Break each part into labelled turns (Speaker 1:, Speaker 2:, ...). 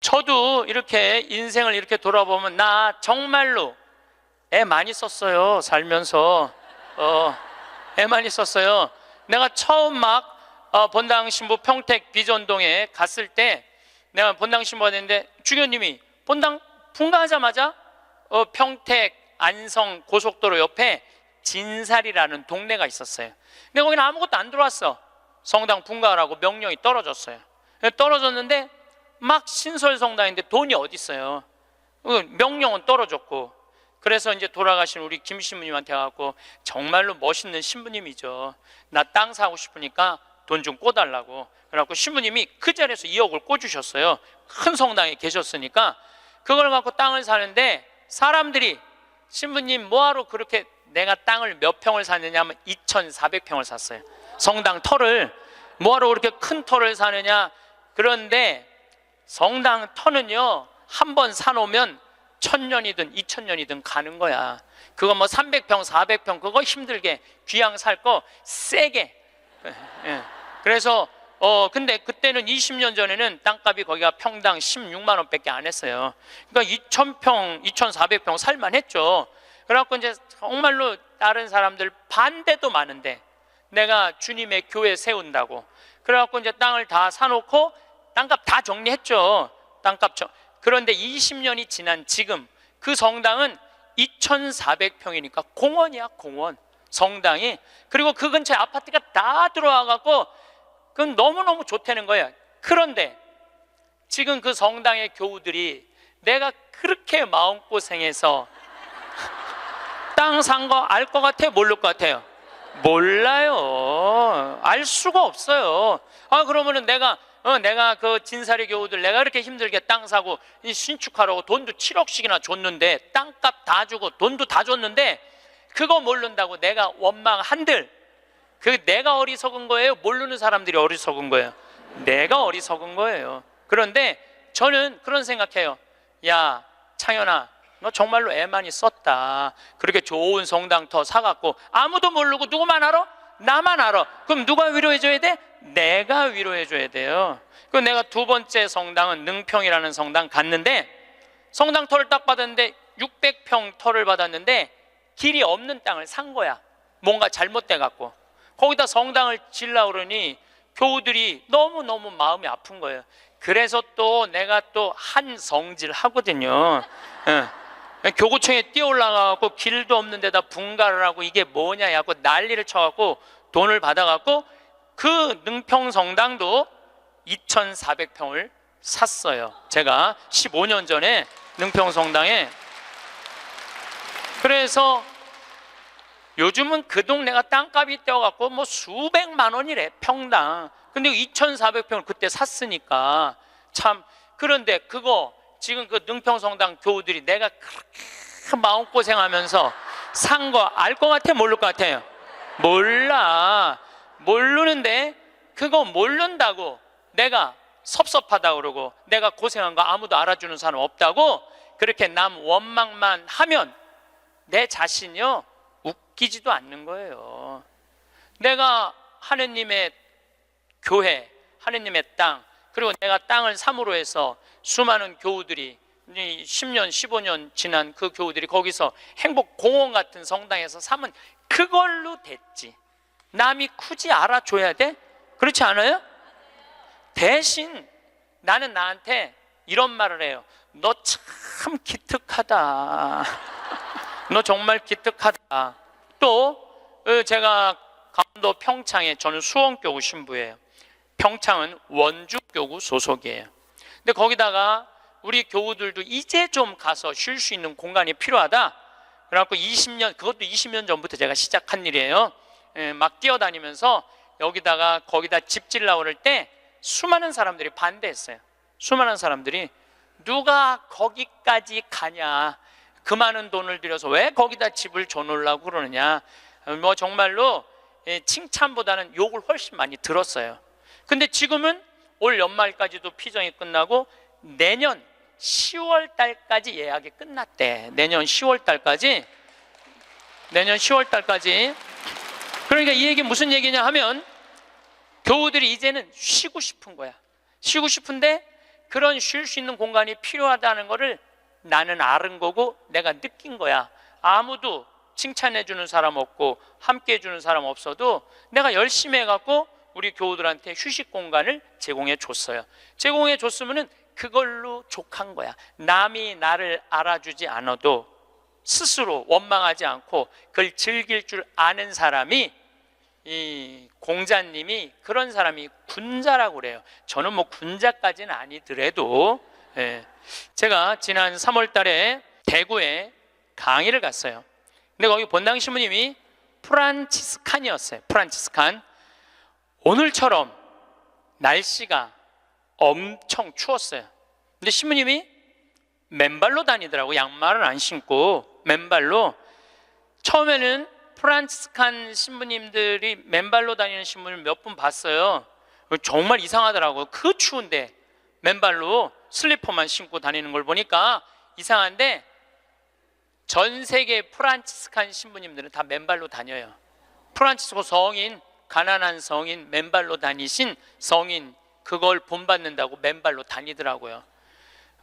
Speaker 1: 저도 이렇게 인생을 이렇게 돌아보면 나 정말로 애 많이 썼어요. 살면서 애 많이 썼어요. 내가 처음 막 본당 신부 평택 비전동에 갔을 때 내가 본당 신부가 됐는데 주교님이 본당 분가하자마자 평택 안성 고속도로 옆에 진살이라는 동네가 있었어요. 근데 거기는 아무것도 안 들어왔어. 성당 분가하라고 명령이 떨어졌어요. 떨어졌는데 막 신설성당인데 돈이 어디 있어요. 명령은 떨어졌고. 그래서 이제 돌아가신 우리 김 신부님한테 가고, 정말로 멋있는 신부님이죠. 나 땅 사고 싶으니까 돈 좀 꿔달라고. 그래갖고 신부님이 그 자리에서 2억을 꿔주셨어요. 큰 성당에 계셨으니까. 그걸 갖고 땅을 사는데 사람들이 신부님 뭐하러 그렇게, 내가 땅을 몇 평을 샀느냐 하면 2,400평을 샀어요. 성당 터를 뭐하러 그렇게 큰 터를 사느냐. 그런데 성당 터는요, 한 번 사놓으면 1,000년이든 2,000년이든 가는 거야. 그거 뭐 300평 400평 그거 힘들게 귀양 살 거 세게. 그래서 근데 그때는 20년 전에는 땅값이 거기가 평당 16만 원밖에 안 했어요. 그러니까 2,000평 2,400평 살만 했죠. 그래갖고 이제 정말로 다른 사람들 반대도 많은데 내가 주님의 교회 세운다고 그래갖고 이제 땅을 다 사놓고 땅값 다 정리했죠. 그런데 20년이 지난 지금 그 성당은 2,400평이니까 공원이야, 공원. 성당이. 그리고 그 근처에 아파트가 다 들어와갖고 그건 너무너무 좋다는 거예요. 그런데 지금 그 성당의 교우들이 내가 그렇게 마음고생해서 땅 산 거 알 것 같아요? 모를 것 같아요? 몰라요. 알 수가 없어요. 그러면은 내가 그 진사리 교우들 내가 그렇게 힘들게 땅 사고 신축하라고 돈도 7억씩이나 줬는데, 땅값 다 주고 돈도 다 줬는데 그거 모른다고 내가 원망한들, 그 내가 어리석은 거예요? 모르는 사람들이 어리석은 거예요? 내가 어리석은 거예요. 그런데 저는 그런 생각해요. 야, 창현아, 너 정말로 애 많이 썼다. 그렇게 좋은 성당터 사갖고 아무도 모르고 누구만 알아? 나만 알아. 그럼 누가 위로해줘야 돼? 내가 위로해줘야 돼요. 그 내가 두 번째 성당은 능평이라는 성당 갔는데, 성당 터를 딱 받았는데 600평 터를 받았는데 길이 없는 땅을 산 거야. 뭔가 잘못돼 갖고 거기다 성당을 지으려고 그러니 교우들이 너무너무 마음이 아픈 거예요. 그래서 또 내가 또 한 성질 하거든요. 교구청에 뛰어 올라가갖고 길도 없는 데다 분가를 하고 이게 뭐냐 하고 난리를 쳐갖고 돈을 받아갖고 그 능평성당도 2,400평을 샀어요. 제가 15년 전에 능평성당에. 그래서 요즘은 그 동네가 땅값이 뛰어갖고 뭐 수백만 원이래, 평당. 근데 2,400평을 그때 샀으니까 참. 그런데 그거 지금 그 능평성당 교우들이 내가 그렇게 마음고생하면서 산 거 알 것 같아? 모를 것 같아요? 몰라. 모르는데 그거 모른다고 내가 섭섭하다고 그러고 내가 고생한 거 아무도 알아주는 사람 없다고 그렇게 남 원망만 하면 내 자신이요 웃기지도 않는 거예요. 내가 하느님의 교회, 하느님의 땅, 그리고 내가 땅을 삼으로 해서 수많은 교우들이 10년, 15년 지난 그 교우들이 거기서 행복공원 같은 성당에서 사면 그걸로 됐지. 남이 굳이 알아줘야 돼? 그렇지 않아요? 대신 나는 나한테 이런 말을 해요. 너 참 기특하다. 너 정말 기특하다. 또 제가 강원도 평창에, 저는 수원교구 신부예요. 평창은 원주교구 소속이에요. 근데 거기다가 우리 교우들도 이제 좀 가서 쉴 수 있는 공간이 필요하다. 그래갖고 20년, 그것도 20년 전부터 제가 시작한 일이에요. 막 뛰어다니면서 거기다 집 지으려고 그럴 때 수많은 사람들이 반대했어요. 수많은 사람들이 누가 거기까지 가냐, 그 많은 돈을 들여서 왜 거기다 집을 줘놓으려고 그러느냐, 뭐 정말로 칭찬보다는 욕을 훨씬 많이 들었어요. 근데 지금은 올 연말까지도 피정이 끝나고 내년 10월 달까지 예약이 끝났대. 내년 10월 달까지. 그러니까 이 얘기 무슨 얘기냐 하면 교우들이 이제는 쉬고 싶은 거야. 쉬고 싶은데 그런 쉴 수 있는 공간이 필요하다는 것을 나는 아는 거고 내가 느낀 거야. 아무도 칭찬해 주는 사람 없고 함께 해 주는 사람 없어도 내가 열심히 해갖고 우리 교우들한테 휴식 공간을 제공해 줬어요. 제공해 줬으면은 그걸로 족한 거야. 남이 나를 알아주지 않아도 스스로 원망하지 않고 그걸 즐길 줄 아는 사람이, 이 공자님이 그런 사람이 군자라고 그래요. 저는 뭐 군자까지는 아니더라도, 제가 지난 3월 달에 대구에 강의를 갔어요. 근데 거기 본당 신부님이 프란치스칸이었어요. 프란치스칸. 오늘처럼 날씨가 엄청 추웠어요. 근데 신부님이 맨발로 다니더라고. 양말을 안 신고 맨발로. 처음에는 프란치스칸 신부님들이 맨발로 다니는 신부님 몇 분 봤어요. 정말 이상하더라고요. 그 추운데 맨발로 슬리퍼만 신고 다니는 걸 보니까 이상한데, 전 세계 프란치스칸 신부님들은 다 맨발로 다녀요. 프란치스코 성인, 가난한 성인, 맨발로 다니신 성인, 그걸 본받는다고 맨발로 다니더라고요.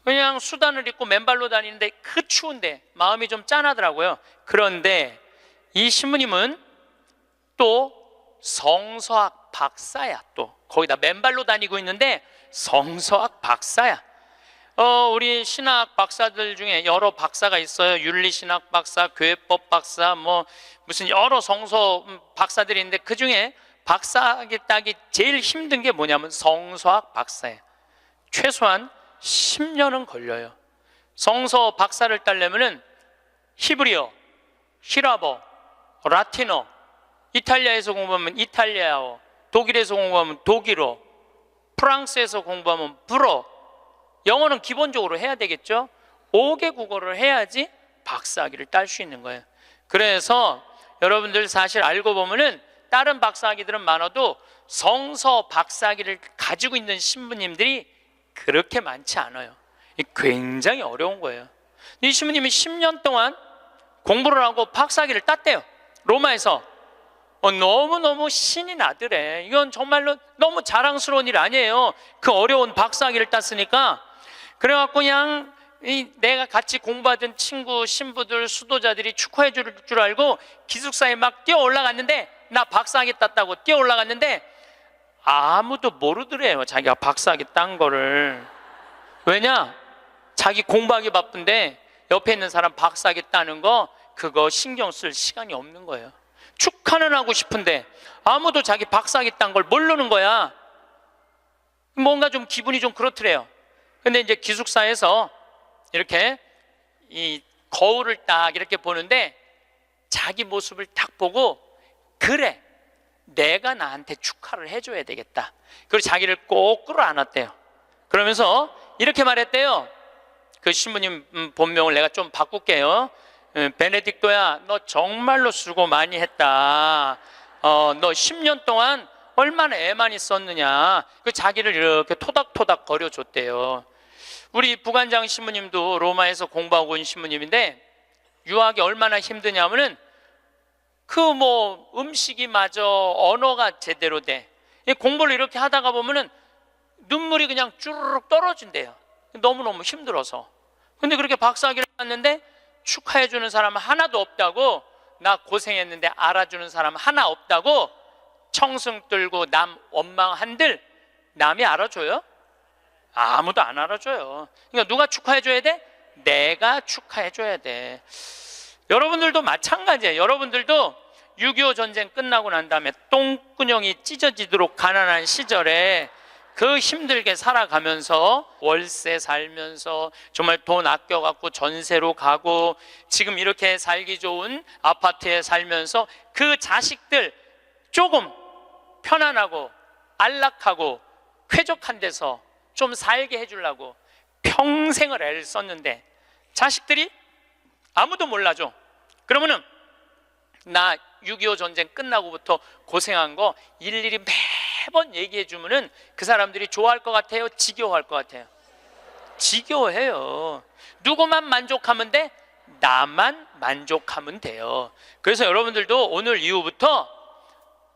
Speaker 1: 그냥 수단을 입고 맨발로 다니는데 그 추운데 마음이 좀 짠하더라고요. 그런데 이 신부님은 또 성서학 박사야. 또 거기다 맨발로 다니고 있는데 성서학 박사야. 우리 신학 박사들 중에 여러 박사가 있어요. 윤리신학 박사, 교회법 박사, 뭐 무슨 여러 성서 박사들이 있는데 그 중에 박사하기 따기 제일 힘든 게 뭐냐면 성서학 박사예요. 최소한 10년은 걸려요. 성서 박사를 따려면은 히브리어, 히라버, 라틴어, 이탈리아에서 공부하면 이탈리아어, 독일에서 공부하면 독일어, 프랑스에서 공부하면 불어, 영어는 기본적으로 해야 되겠죠. 5개 국어를 해야지 박사학위를 딸 수 있는 거예요. 그래서 여러분들 사실 알고 보면은 다른 박사학위들은 많아도 성서 박사학위를 가지고 있는 신부님들이 그렇게 많지 않아요. 굉장히 어려운 거예요. 이 신부님이 10년 동안 공부를 하고 박사학위를 땄대요. 로마에서. 너무너무 신이 나더래. 이건 정말로 너무 자랑스러운 일 아니에요. 그 어려운 박사학위를 땄으니까. 그래갖고 그냥 내가 같이 공부하던 친구, 신부들, 수도자들이 축하해 줄 알고 기숙사에 막 뛰어 올라갔는데, 나 박사학위 땄다고 뛰어 올라갔는데 아무도 모르더래요. 자기가 박사학위 딴 거를. 왜냐? 자기 공부하기 바쁜데 옆에 있는 사람 박사학위 따는 거 그거 신경 쓸 시간이 없는 거예요. 축하는 하고 싶은데 아무도 자기 박사학위 딴 걸 모르는 거야. 뭔가 좀 기분이 좀 그렇더래요. 근데 이제 기숙사에서 이렇게 이 거울을 딱 이렇게 보는데 자기 모습을 딱 보고, 그래, 내가 나한테 축하를 해줘야 되겠다. 그리고 자기를 꼭 끌어안았대요. 그러면서 이렇게 말했대요. 그 신부님 본명을 내가 좀 바꿀게요. 베네딕토야, 너 정말로 수고 많이 했다. 너 10년 동안 얼마나 애 많이 썼느냐. 그 자기를 이렇게 토닥토닥 거려줬대요. 우리 부관장 신부님도 로마에서 공부하고 온 신부님인데 유학이 얼마나 힘드냐면은 그 뭐 음식이 마저 언어가 제대로 돼. 공부를 이렇게 하다가 보면은 눈물이 그냥 쭈르륵 떨어진대요. 너무너무 힘들어서. 근데 그렇게 박사학위를 땄는데 축하해주는 사람 하나도 없다고, 나 고생했는데 알아주는 사람 하나 없다고 청승 떨고 남 원망한들 남이 알아줘요? 아무도 안 알아줘요. 그러니까 누가 축하해줘야 돼? 내가 축하해줘야 돼. 여러분들도 마찬가지예요. 여러분들도 6.25 전쟁 끝나고 난 다음에 똥구녕이 찢어지도록 가난한 시절에 그 힘들게 살아가면서 월세 살면서 정말 돈 아껴갖고 전세로 가고 지금 이렇게 살기 좋은 아파트에 살면서 그 자식들 조금 편안하고 안락하고 쾌적한 데서 좀 살게 해주려고 평생을 애를 썼는데 자식들이 아무도 몰라줘. 그러면은 나 6.25 전쟁 끝나고부터 고생한 거 일일이 매번 얘기해 주면은 그 사람들이 좋아할 것 같아요? 지겨워할 것 같아요? 지겨워해요. 누구만 만족하면 돼? 나만 만족하면 돼요. 그래서 여러분들도 오늘 이후부터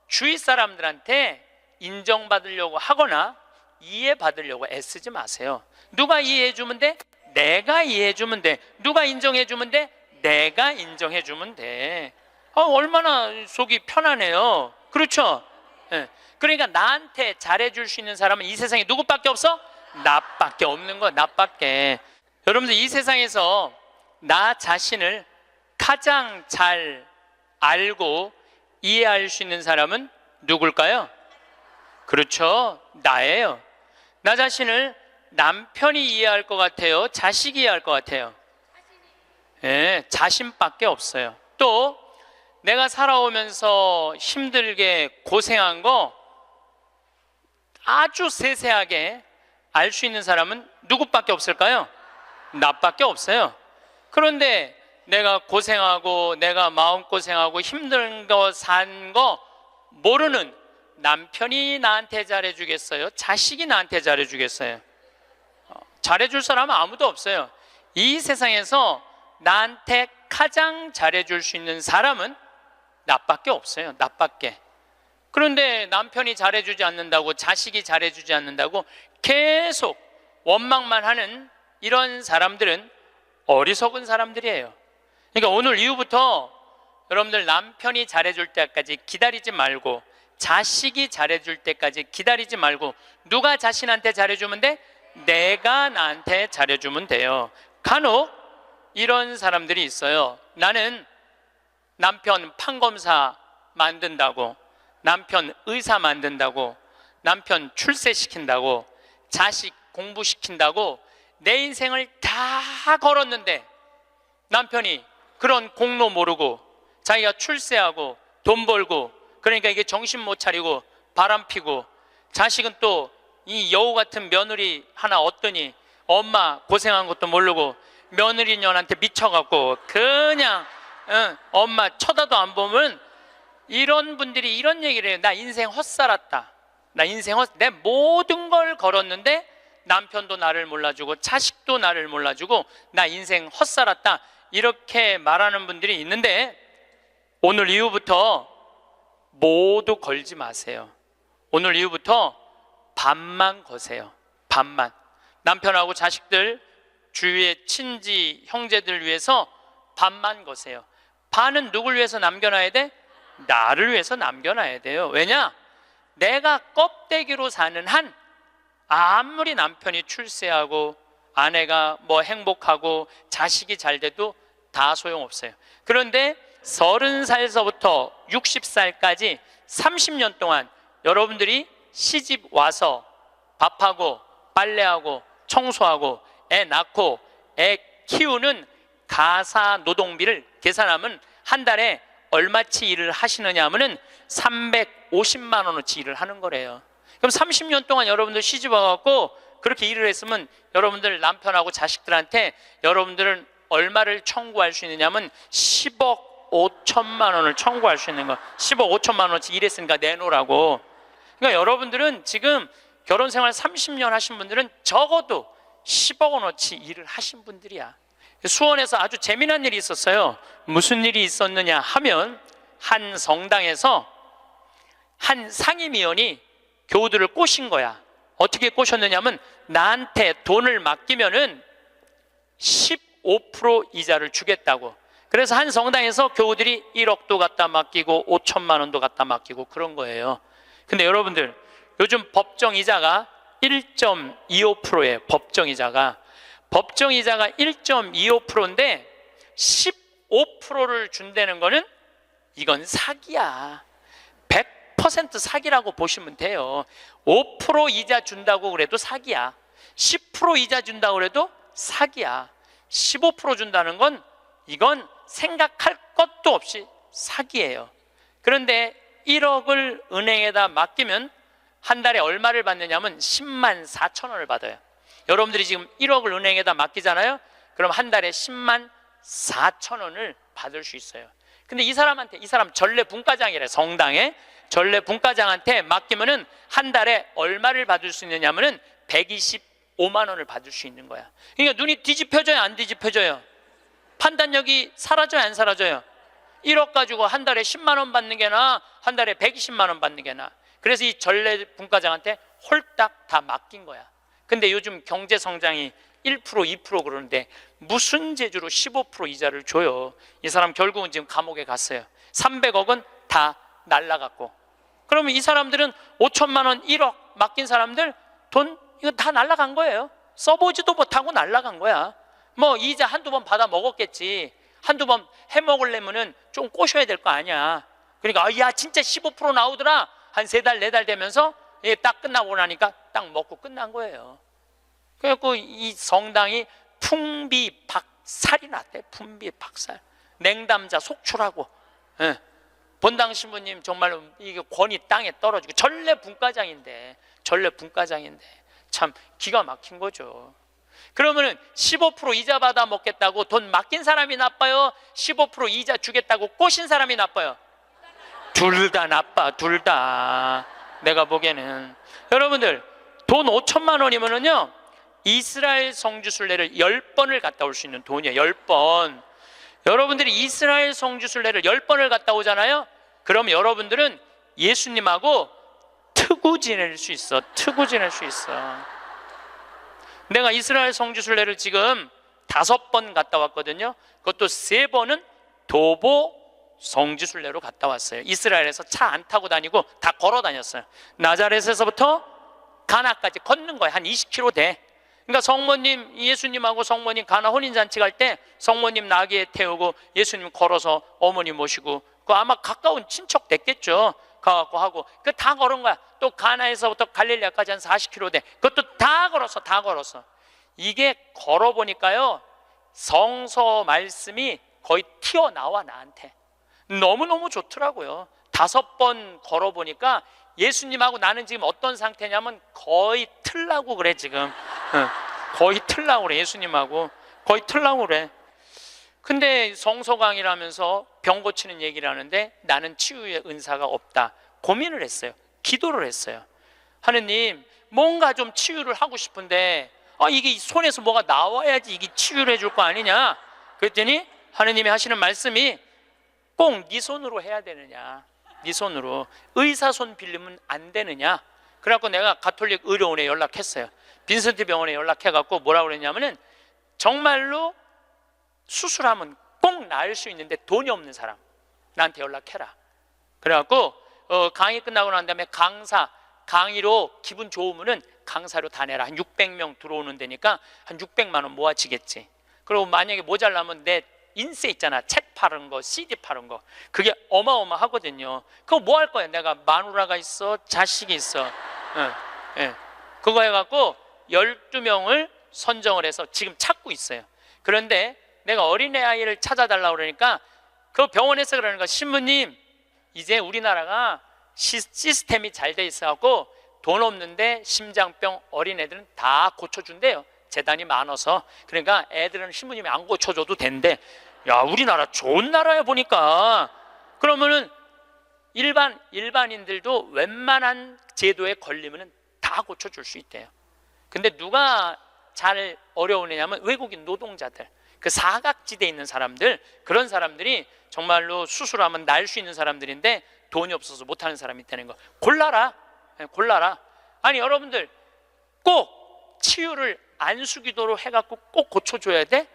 Speaker 1: 주위 사람들한테 인정받으려고 하거나 이해받으려고 애쓰지 마세요. 누가 이해해주면 돼? 내가 이해해주면 돼. 누가 인정해주면 돼? 내가 인정해주면 돼. 얼마나 속이 편하네요. 그렇죠? 네. 그러니까 나한테 잘해줄 수 있는 사람은 이 세상에 누구밖에 없어? 나밖에 없는 거야. 나밖에. 여러분들, 이 세상에서 나 자신을 가장 잘 알고 이해할 수 있는 사람은 누굴까요? 그렇죠, 나예요. 나 자신을 남편이 이해할 것 같아요? 자식이 이해할 것 같아요? 네, 자신밖에 없어요. 또 내가 살아오면서 힘들게 고생한 거 아주 세세하게 알 수 있는 사람은 누구밖에 없을까요? 나밖에 없어요. 그런데 내가 고생하고 내가 마음고생하고 힘든 거 산 거 모르는 남편이 나한테 잘해주겠어요? 자식이 나한테 잘해주겠어요? 잘해줄 사람은 아무도 없어요. 이 세상에서 나한테 가장 잘해줄 수 있는 사람은 나밖에 없어요. 나밖에. 그런데 남편이 잘해주지 않는다고, 자식이 잘해주지 않는다고 계속 원망만 하는 이런 사람들은 어리석은 사람들이에요. 그러니까 오늘 이후부터 여러분들 남편이 잘해줄 때까지 기다리지 말고, 자식이 잘해줄 때까지 기다리지 말고, 누가 자신한테 잘해주면 돼? 내가 나한테 잘해주면 돼요. 간혹 이런 사람들이 있어요. 나는 남편 판검사 만든다고, 남편 의사 만든다고, 남편 출세시킨다고, 자식 공부시킨다고 내 인생을 다 걸었는데 남편이 그런 공로 모르고 자기가 출세하고 돈 벌고, 그러니까 이게 정신 못 차리고 바람 피고, 자식은 또 이 여우 같은 며느리 하나 얻더니 엄마 고생한 것도 모르고 며느리년한테 미쳐갖고 그냥 엄마 쳐다도 안 보면, 이런 분들이 이런 얘기를 해요. 나 인생 헛살았다. 내 모든 걸 걸었는데 남편도 나를 몰라주고 자식도 나를 몰라주고 나 인생 헛살았다. 이렇게 말하는 분들이 있는데, 오늘 이후부터 모두 걸지 마세요. 오늘 이후부터 반만 거세요. 반만. 남편하고 자식들, 주위의 친지 형제들 위해서 반만 거세요. 반은 누굴 위해서 남겨놔야 돼? 나를 위해서 남겨놔야 돼요. 왜냐? 내가 껍데기로 사는 한 아무리 남편이 출세하고 아내가 뭐 행복하고 자식이 잘 돼도 다 소용없어요. 그런데 30살서부터 60살까지 30년 동안 여러분들이 시집 와서 밥하고 빨래하고 청소하고 애 낳고 애 키우는 가사 노동비를 계산하면 한 달에 얼마치 일을 하시느냐 하면은 350만 원어치 일을 하는 거래요. 그럼 30년 동안 여러분들 시집 와갖고 그렇게 일을 했으면 여러분들 남편하고 자식들한테 여러분들은 얼마를 청구할 수 있느냐면 10억 5천만 원을 청구할 수 있는 거. 10억 5천만 원어치 일했으니까 내놓으라고. 그러니까 여러분들은 지금 결혼 생활 30년 하신 분들은 적어도 10억 원어치 일을 하신 분들이야. 수원에서 아주 재미난 일이 있었어요. 무슨 일이 있었느냐 하면, 한 성당에서 한 상임위원이 교우들을 꼬신 거야. 어떻게 꼬셨느냐면, 나한테 돈을 맡기면은 15% 이자를 주겠다고. 그래서 한 성당에서 교우들이 1억도 갖다 맡기고 5천만 원도 갖다 맡기고 그런 거예요. 근데 여러분들, 요즘 법정이자가 1.25%예요. 법정이자가 1.25%인데 15%를 준다는 거는 이건 사기야. 100% 사기라고 보시면 돼요. 5% 이자 준다고 그래도 사기야. 10% 이자 준다고 그래도 사기야. 15% 준다는 건 이건 생각할 것도 없이 사기예요. 그런데 1억을 은행에다 맡기면 한 달에 얼마를 받느냐면 10만 4천 원을 받아요. 여러분들이 지금 1억을 은행에다 맡기잖아요. 그럼 한 달에 10만 4천 원을 받을 수 있어요. 근데 이 사람 전례 분과장이래. 성당에 전례 분과장한테 맡기면은 한 달에 얼마를 받을 수 있느냐면은 125만 원을 받을 수 있는 거야. 그러니까 눈이 뒤집혀져요, 안 뒤집혀져요? 판단력이 사라져요, 안 사라져요? 1억 가지고 한 달에 10만 원 받는 게 나아, 한 달에 120만 원 받는 게 나아. 그래서 이 전례 분과장한테 홀딱 다 맡긴 거야. 근데 요즘 경제 성장이 1%, 2% 그러는데 무슨 재주로 15% 이자를 줘요? 이 사람 결국은 지금 감옥에 갔어요. 300억은 다 날라갔고. 그러면 이 사람들은 5천만 원, 1억 맡긴 사람들 돈 이거 다 날라간 거예요. 써보지도 못하고 날라간 거야. 뭐 이자 한두 번 받아 먹었겠지. 한두 번 해먹으려면은 좀 꼬셔야 될 거 아니야. 그러니까 야 진짜 15% 나오더라. 한 3달, 4달 되면서 딱 끝나고 나니까 딱 먹고 끝난 거예요. 그래갖고 이 성당이 풍비박살이 났대. 풍비박살. 냉담자 속출하고. 본당 신부님 정말로 이게 권위 땅에 떨어지고 전래 분과장인데 참 기가 막힌 거죠. 그러면은 15% 이자 받아 먹겠다고 돈 맡긴 사람이 나빠요? 15% 이자 주겠다고 꼬신 사람이 나빠요? 둘 다 나빠. 둘 다. 내가 보기에는 여러분들 돈 5천만 원이면은요 이스라엘 성지순례를 10번을 갔다 올 수 있는 돈이에요. 10번. 여러분들이 이스라엘 성지순례를 10번을 갔다 오잖아요. 그럼 여러분들은 예수님하고 트구 지낼 수 있어. 트구 지낼 수 있어. 내가 이스라엘 성지순례를 지금 5번 갔다 왔거든요. 그것도 3번은 도보 성지순례로 갔다 왔어요. 이스라엘에서 차 안 타고 다니고 다 걸어 다녔어요. 나자렛에서부터 가나까지 걷는 거예요. 한 20km 돼. 그러니까 성모님, 예수님하고 성모님 가나 혼인잔치 갈 때 성모님 나귀에 태우고 예수님 걸어서 어머니 모시고 그 아마 가까운 친척 됐겠죠. 가갖고 하고 그 다 걸은 거야. 또 가나에서부터 갈릴리아까지 한 40km 돼. 그것도 다 걸었어. 이게 걸어보니까요 성서 말씀이 거의 튀어나와 나한테. 너무너무 좋더라고요. 5번 걸어보니까 예수님하고 나는 지금 어떤 상태냐면 거의 틀라고 그래 지금. 거의 틀라고 그래. 예수님하고 거의 틀라고 그래. 근데 성서강이라면서 병 고치는 얘기를 하는데 나는 치유의 은사가 없다. 고민을 했어요. 기도를 했어요. 하느님 뭔가 좀 치유를 하고 싶은데 이게 손에서 뭐가 나와야지 이게 치유를 해줄 거 아니냐. 그랬더니 하느님이 하시는 말씀이 꼭 네 손으로 해야 되느냐. 네 손으로. 의사 손 빌리면 안 되느냐. 그래갖고 내가 가톨릭 의료원에 연락했어요. 빈센트 병원에 연락해갖고 뭐라고 그랬냐면은 정말로 수술하면 꼭 나을 수 있는데 돈이 없는 사람 나한테 연락해라. 그래갖고 강의 끝나고 난 다음에 강의로 기분 좋으면은 강사료 다 내라. 한 600명 들어오는 데니까 한 600만 원 모아지겠지. 그리고 만약에 모자라면 내 인세 있잖아. 책 파는 거, CD 파는 거. 그게 어마어마하거든요. 그거 뭐 할 거야? 내가 마누라가 있어, 자식이 있어. 그거 해갖고 12명을 선정을 해서 지금 찾고 있어요. 그런데 내가 어린애 아이를 찾아달라고 그러니까 그 병원에서 그러는 거야. 신부님, 이제 우리나라가 시스템이 잘 돼 있어갖고 돈 없는데 심장병 어린애들은 다 고쳐준대요. 재단이 많아서. 그러니까 애들은 신부님이 안 고쳐줘도 된대. 야, 우리나라 좋은 나라야 보니까. 그러면은 일반인들도 웬만한 제도에 걸리면은 다 고쳐줄 수 있대요. 근데 누가 잘 어려우냐면 외국인 노동자들, 그 사각지대에 있는 사람들, 그런 사람들이 정말로 수술하면 나을 수 있는 사람들인데 돈이 없어서 못하는 사람이 되는 거. 골라라. 아니 여러분들 꼭 치유를 안수기도로 해갖고 꼭 고쳐줘야 돼?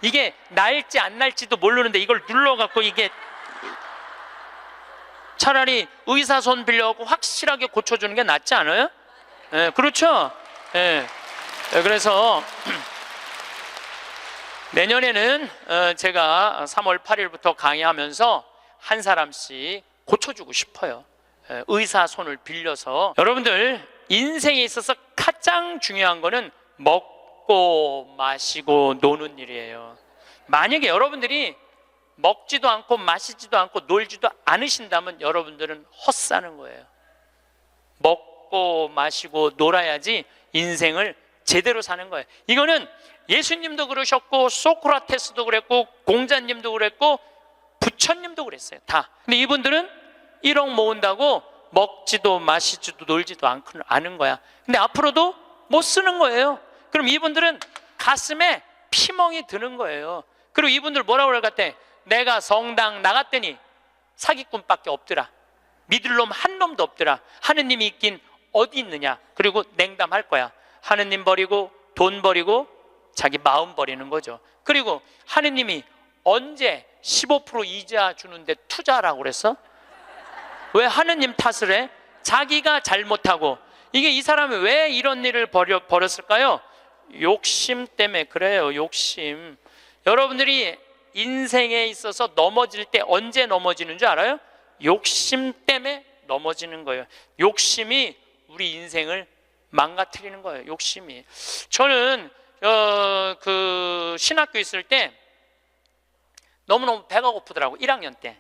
Speaker 1: 이게 나을지 안 나을지도 모르는데 이걸 눌러갖고 이게 차라리 의사 손 빌려갖고 확실하게 고쳐주는 게 낫지 않아요? 그렇죠? 그래서 내년에는 제가 3월 8일부터 강의하면서 한 사람씩 고쳐주고 싶어요. 의사 손을 빌려서. 여러분들 인생에 있어서 가장 중요한 거는 먹고 마시고 노는 일이에요. 만약에 여러분들이 먹지도 않고 마시지도 않고 놀지도 않으신다면 여러분들은 헛사는 거예요. 먹고 마시고 놀아야지 인생을 제대로 사는 거예요. 이거는 예수님도 그러셨고 소크라테스도 그랬고 공자님도 그랬고 부처님도 그랬어요. 다. 근데 이분들은 1억 모은다고 먹지도 마시지도 놀지도 않은 거야. 근데 앞으로도 못 쓰는 거예요. 그럼 이분들은 가슴에 피멍이 드는 거예요. 그리고 이분들 뭐라고 그럴 것 같아? 내가 성당 나갔더니 사기꾼밖에 없더라. 믿을 놈 한 놈도 없더라. 하느님이 있긴 어디 있느냐? 그리고 냉담할 거야. 하느님 버리고 돈 버리고 자기 마음 버리는 거죠. 그리고 하느님이 언제 15% 이자 주는데 투자라고 그랬어? 왜 하느님 탓을 해? 자기가 잘못하고. 이게 이 사람이 왜 이런 일을 벌였을까요? 욕심 때문에 그래요. 욕심. 여러분들이 인생에 있어서 넘어질 때 언제 넘어지는 줄 알아요? 욕심 때문에 넘어지는 거예요. 욕심이 우리 인생을 망가뜨리는 거예요. 욕심이. 저는 그 신학교 있을 때 너무너무 배가 고프더라고. 1학년 때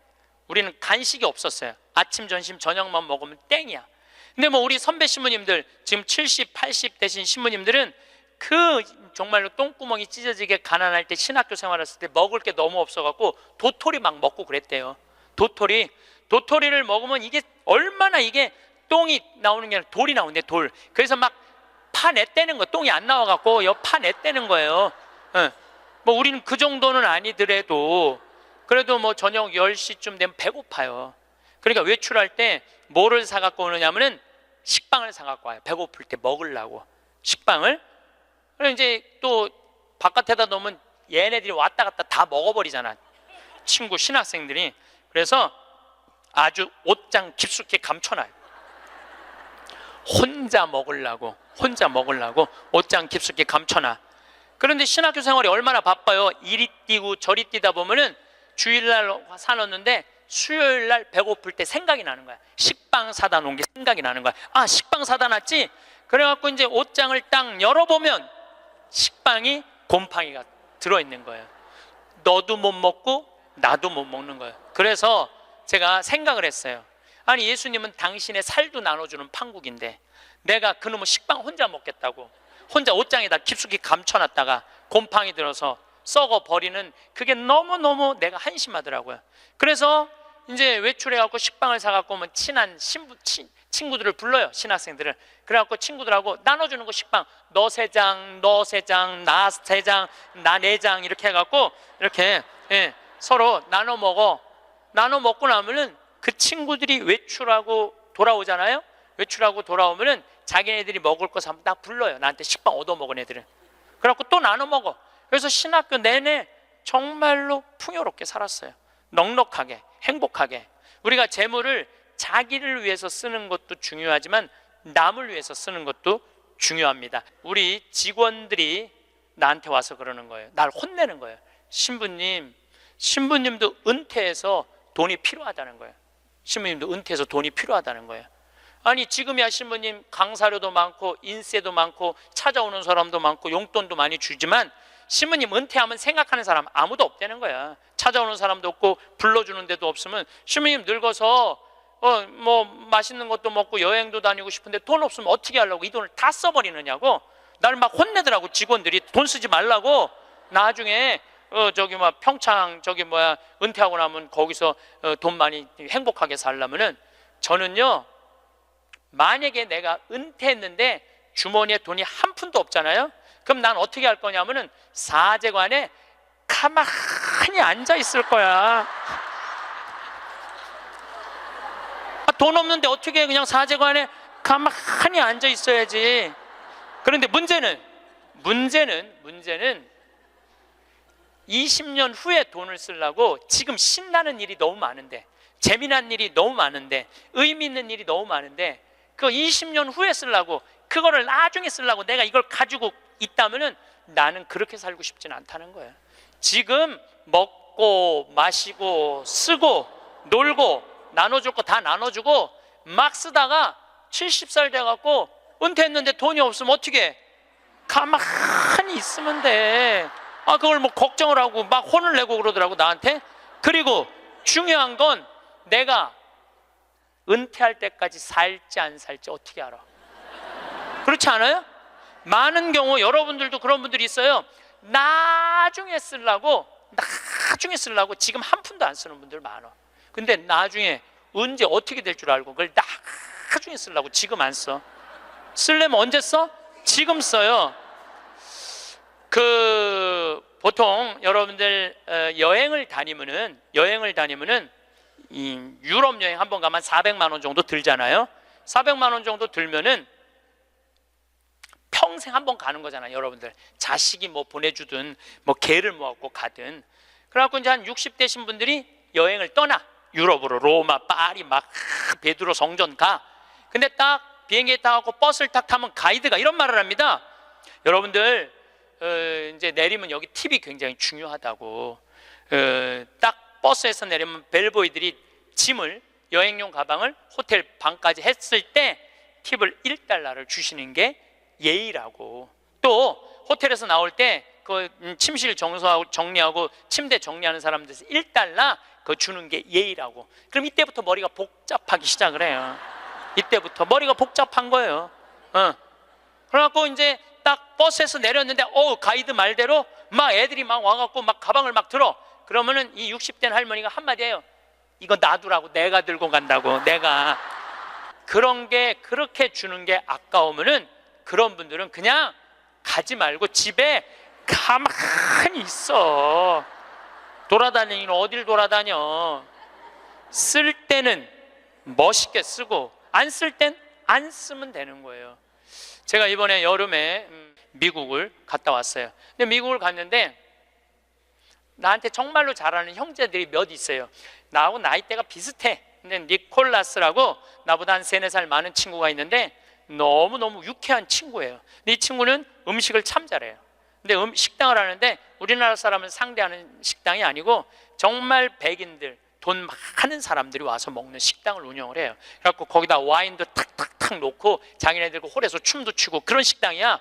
Speaker 1: 우리는 간식이 없었어요. 아침, 점심, 저녁만 먹으면 땡이야. 근데 뭐 우리 선배 신부님들, 지금 70, 80 되신 신부님들은 그 정말로 똥구멍이 찢어지게 가난할 때, 신학교 생활했을 때 먹을 게 너무 없어갖고 도토리 막 먹고 그랬대요. 도토리를 먹으면 이게 얼마나, 이게 똥이 나오는 게 아니라 돌이 나오는데, 돌. 그래서 막 파냈다는 거, 똥이 안 나와갖고 파냈다는 거예요. 뭐 우리는 그 정도는 아니더라도 그래도 뭐 저녁 10시쯤 되면 배고파요. 그러니까 외출할 때 뭐를 사갖고 오느냐면은 식빵을 사갖고 와요. 배고플 때 먹으려고 식빵을. 그럼 이제 또 바깥에다 놓으면 얘네들이 왔다 갔다 다 먹어버리잖아, 친구 신학생들이. 그래서 아주 옷장 깊숙이 감춰놔요. 혼자 먹으려고 옷장 깊숙이 감춰놔. 그런데 신학교 생활이 얼마나 바빠요. 이리 뛰고 저리 뛰다 보면은 주일날 사놓는데 수요일날 배고플 때 생각이 나는 거야. 식빵 사다 놓은 게 생각이 나는 거야. 아, 식빵 사다 놨지? 그래갖고 이제 옷장을 딱 열어보면 식빵이, 곰팡이가 들어있는 거예요. 너도 못 먹고 나도 못 먹는 거예요. 그래서 제가 생각을 했어요. 아니, 예수님은 당신의 살도 나눠주는 판국인데 내가 그놈의 식빵 혼자 먹겠다고 혼자 옷장에다 깊숙이 감춰놨다가 곰팡이 들어서 썩어 버리는, 그게 너무너무 내가 한심하더라고요. 그래서 이제 외출해갖고 식빵을 사갖고 오면 친한 친구들을 불러요, 신학생들을. 그래갖고 친구들하고 나눠주는 거, 식빵. 너 3장, 너 3장, 나 3장, 나 4장 이렇게 해갖고 이렇게 서로 나눠 먹어. 나눠 먹고 나면은 그 친구들이 외출하고 돌아오잖아요. 외출하고 돌아오면은 자기네들이 먹을 거 사면 딱 불러요. 나한테 식빵 얻어먹은 애들은. 그래갖고 또 나눠 먹어. 그래서 신학교 내내 정말로 풍요롭게 살았어요. 넉넉하게, 행복하게. 우리가 재물을 자기를 위해서 쓰는 것도 중요하지만 남을 위해서 쓰는 것도 중요합니다. 우리 직원들이 나한테 와서 그러는 거예요. 날 혼내는 거예요. 신부님도 은퇴해서 돈이 필요하다는 거예요. 신부님도 은퇴해서 돈이 필요하다는 거예요. 아니, 지금이야 신부님 강사료도 많고 인세도 많고 찾아오는 사람도 많고 용돈도 많이 주지만 신부님 은퇴하면 생각하는 사람 아무도 없다는 거야. 찾아오는 사람도 없고 불러주는 데도 없으면 신부님 늙어서 뭐 맛있는 것도 먹고 여행도 다니고 싶은데 돈 없으면 어떻게 하려고 이 돈을 다 써버리느냐고 나를 막 혼내더라고. 직원들이 돈 쓰지 말라고. 나중에 저기 막 평창 은퇴하고 나면 거기서 돈 많이 행복하게 살려면은, 저는요, 만약에 내가 은퇴했는데 주머니에 돈이 한 푼도 없잖아요. 그럼 난 어떻게 할 거냐면은 사제관에 가만히 앉아 있을 거야. 돈 없는데 어떻게 그냥 사제관에 가만히 앉아 있어야지. 그런데 문제는 20년 후에 돈을 쓰려고 지금 신나는 일이 너무 많은데, 재미난 일이 너무 많은데, 의미 있는 일이 너무 많은데, 그 20년 후에 쓰려고, 그거를 나중에 쓰려고 내가 이걸 가지고 있다면은 나는 그렇게 살고 싶지는 않다는 거예요. 지금 먹고 마시고 쓰고 놀고 나눠줄 거 다 나눠주고 막 쓰다가 70살 돼갖고 은퇴했는데 돈이 없으면 어떻게 해? 가만히 있으면 돼. 그걸 뭐 걱정을 하고 막 혼을 내고 그러더라고 나한테. 그리고 중요한 건 내가 은퇴할 때까지 살지 안 살지 어떻게 알아? 그렇지 않아요? 많은 경우 여러분들도 그런 분들이 있어요. 나중에 쓰려고 지금 한 푼도 안 쓰는 분들 많아. 근데 나중에 언제 어떻게 될 줄 알고 그걸 나중에 쓰려고 지금 안 써. 쓰려면 언제 써? 지금 써요. 보통 여러분들 여행을 다니면은 이 유럽 여행 한번 가면 400만 원 정도 들잖아요. 400만 원 정도 들면은 평생 한 번 가는 거잖아요. 여러분들 자식이 뭐 보내주든 뭐 개를 모아갖고 가든. 그래갖고 이제 한 60대신 분들이 여행을 떠나. 유럽으로 로마, 파리 막 베드로 성전 가. 근데 딱 비행기에 타고 버스를 딱 타면 가이드가 이런 말을 합니다. 여러분들 이제 내리면 여기 팁이 굉장히 중요하다고. 딱 버스에서 내리면 벨보이들이 짐을, 여행용 가방을 호텔 방까지 했을 때 팁을 1달러를 주시는 게 예의라고. 또 호텔에서 나올 때 그 침실 정수하고 정리하고 침대 정리하는 사람들에서 1달러 그거 주는 게 예의라고. 그럼 이때부터 머리가 복잡하기 시작을 해요. 이때부터 머리가 복잡한 거예요. 그래갖고 이제 딱 버스에서 내렸는데 가이드 말대로 막 애들이 막 와갖고 막 가방을 막 들어. 그러면은 이 60대 할머니가 한마디 해요. 이거 놔두라고. 내가 들고 간다고. 내가. 그런 게 그렇게 주는 게 아까우면은 그런 분들은 그냥 가지 말고 집에 가만히 있어. 돌아다니는 어딜 돌아다녀. 쓸 때는 멋있게 쓰고 안 쓸 땐 안 쓰면 되는 거예요. 제가 이번에 여름에 미국을 갔다 왔어요. 근데 미국을 갔는데 나한테 정말로 잘하는 형제들이 몇 있어요. 나하고 나이대가 비슷해. 근데 니콜라스라고 나보다 한 3-4살 많은 친구가 있는데 너무너무 유쾌한 친구예요. 근데 이 친구는 음식을 참 잘해요. 근데 식당을 하는데 우리나라 사람은 상대하는 식당이 아니고 정말 백인들, 돈 많은 사람들이 와서 먹는 식당을 운영을 해요. 그래갖고 거기다 와인도 탁탁탁 놓고 자기네들 홀에서 춤도 추고 그런 식당이야.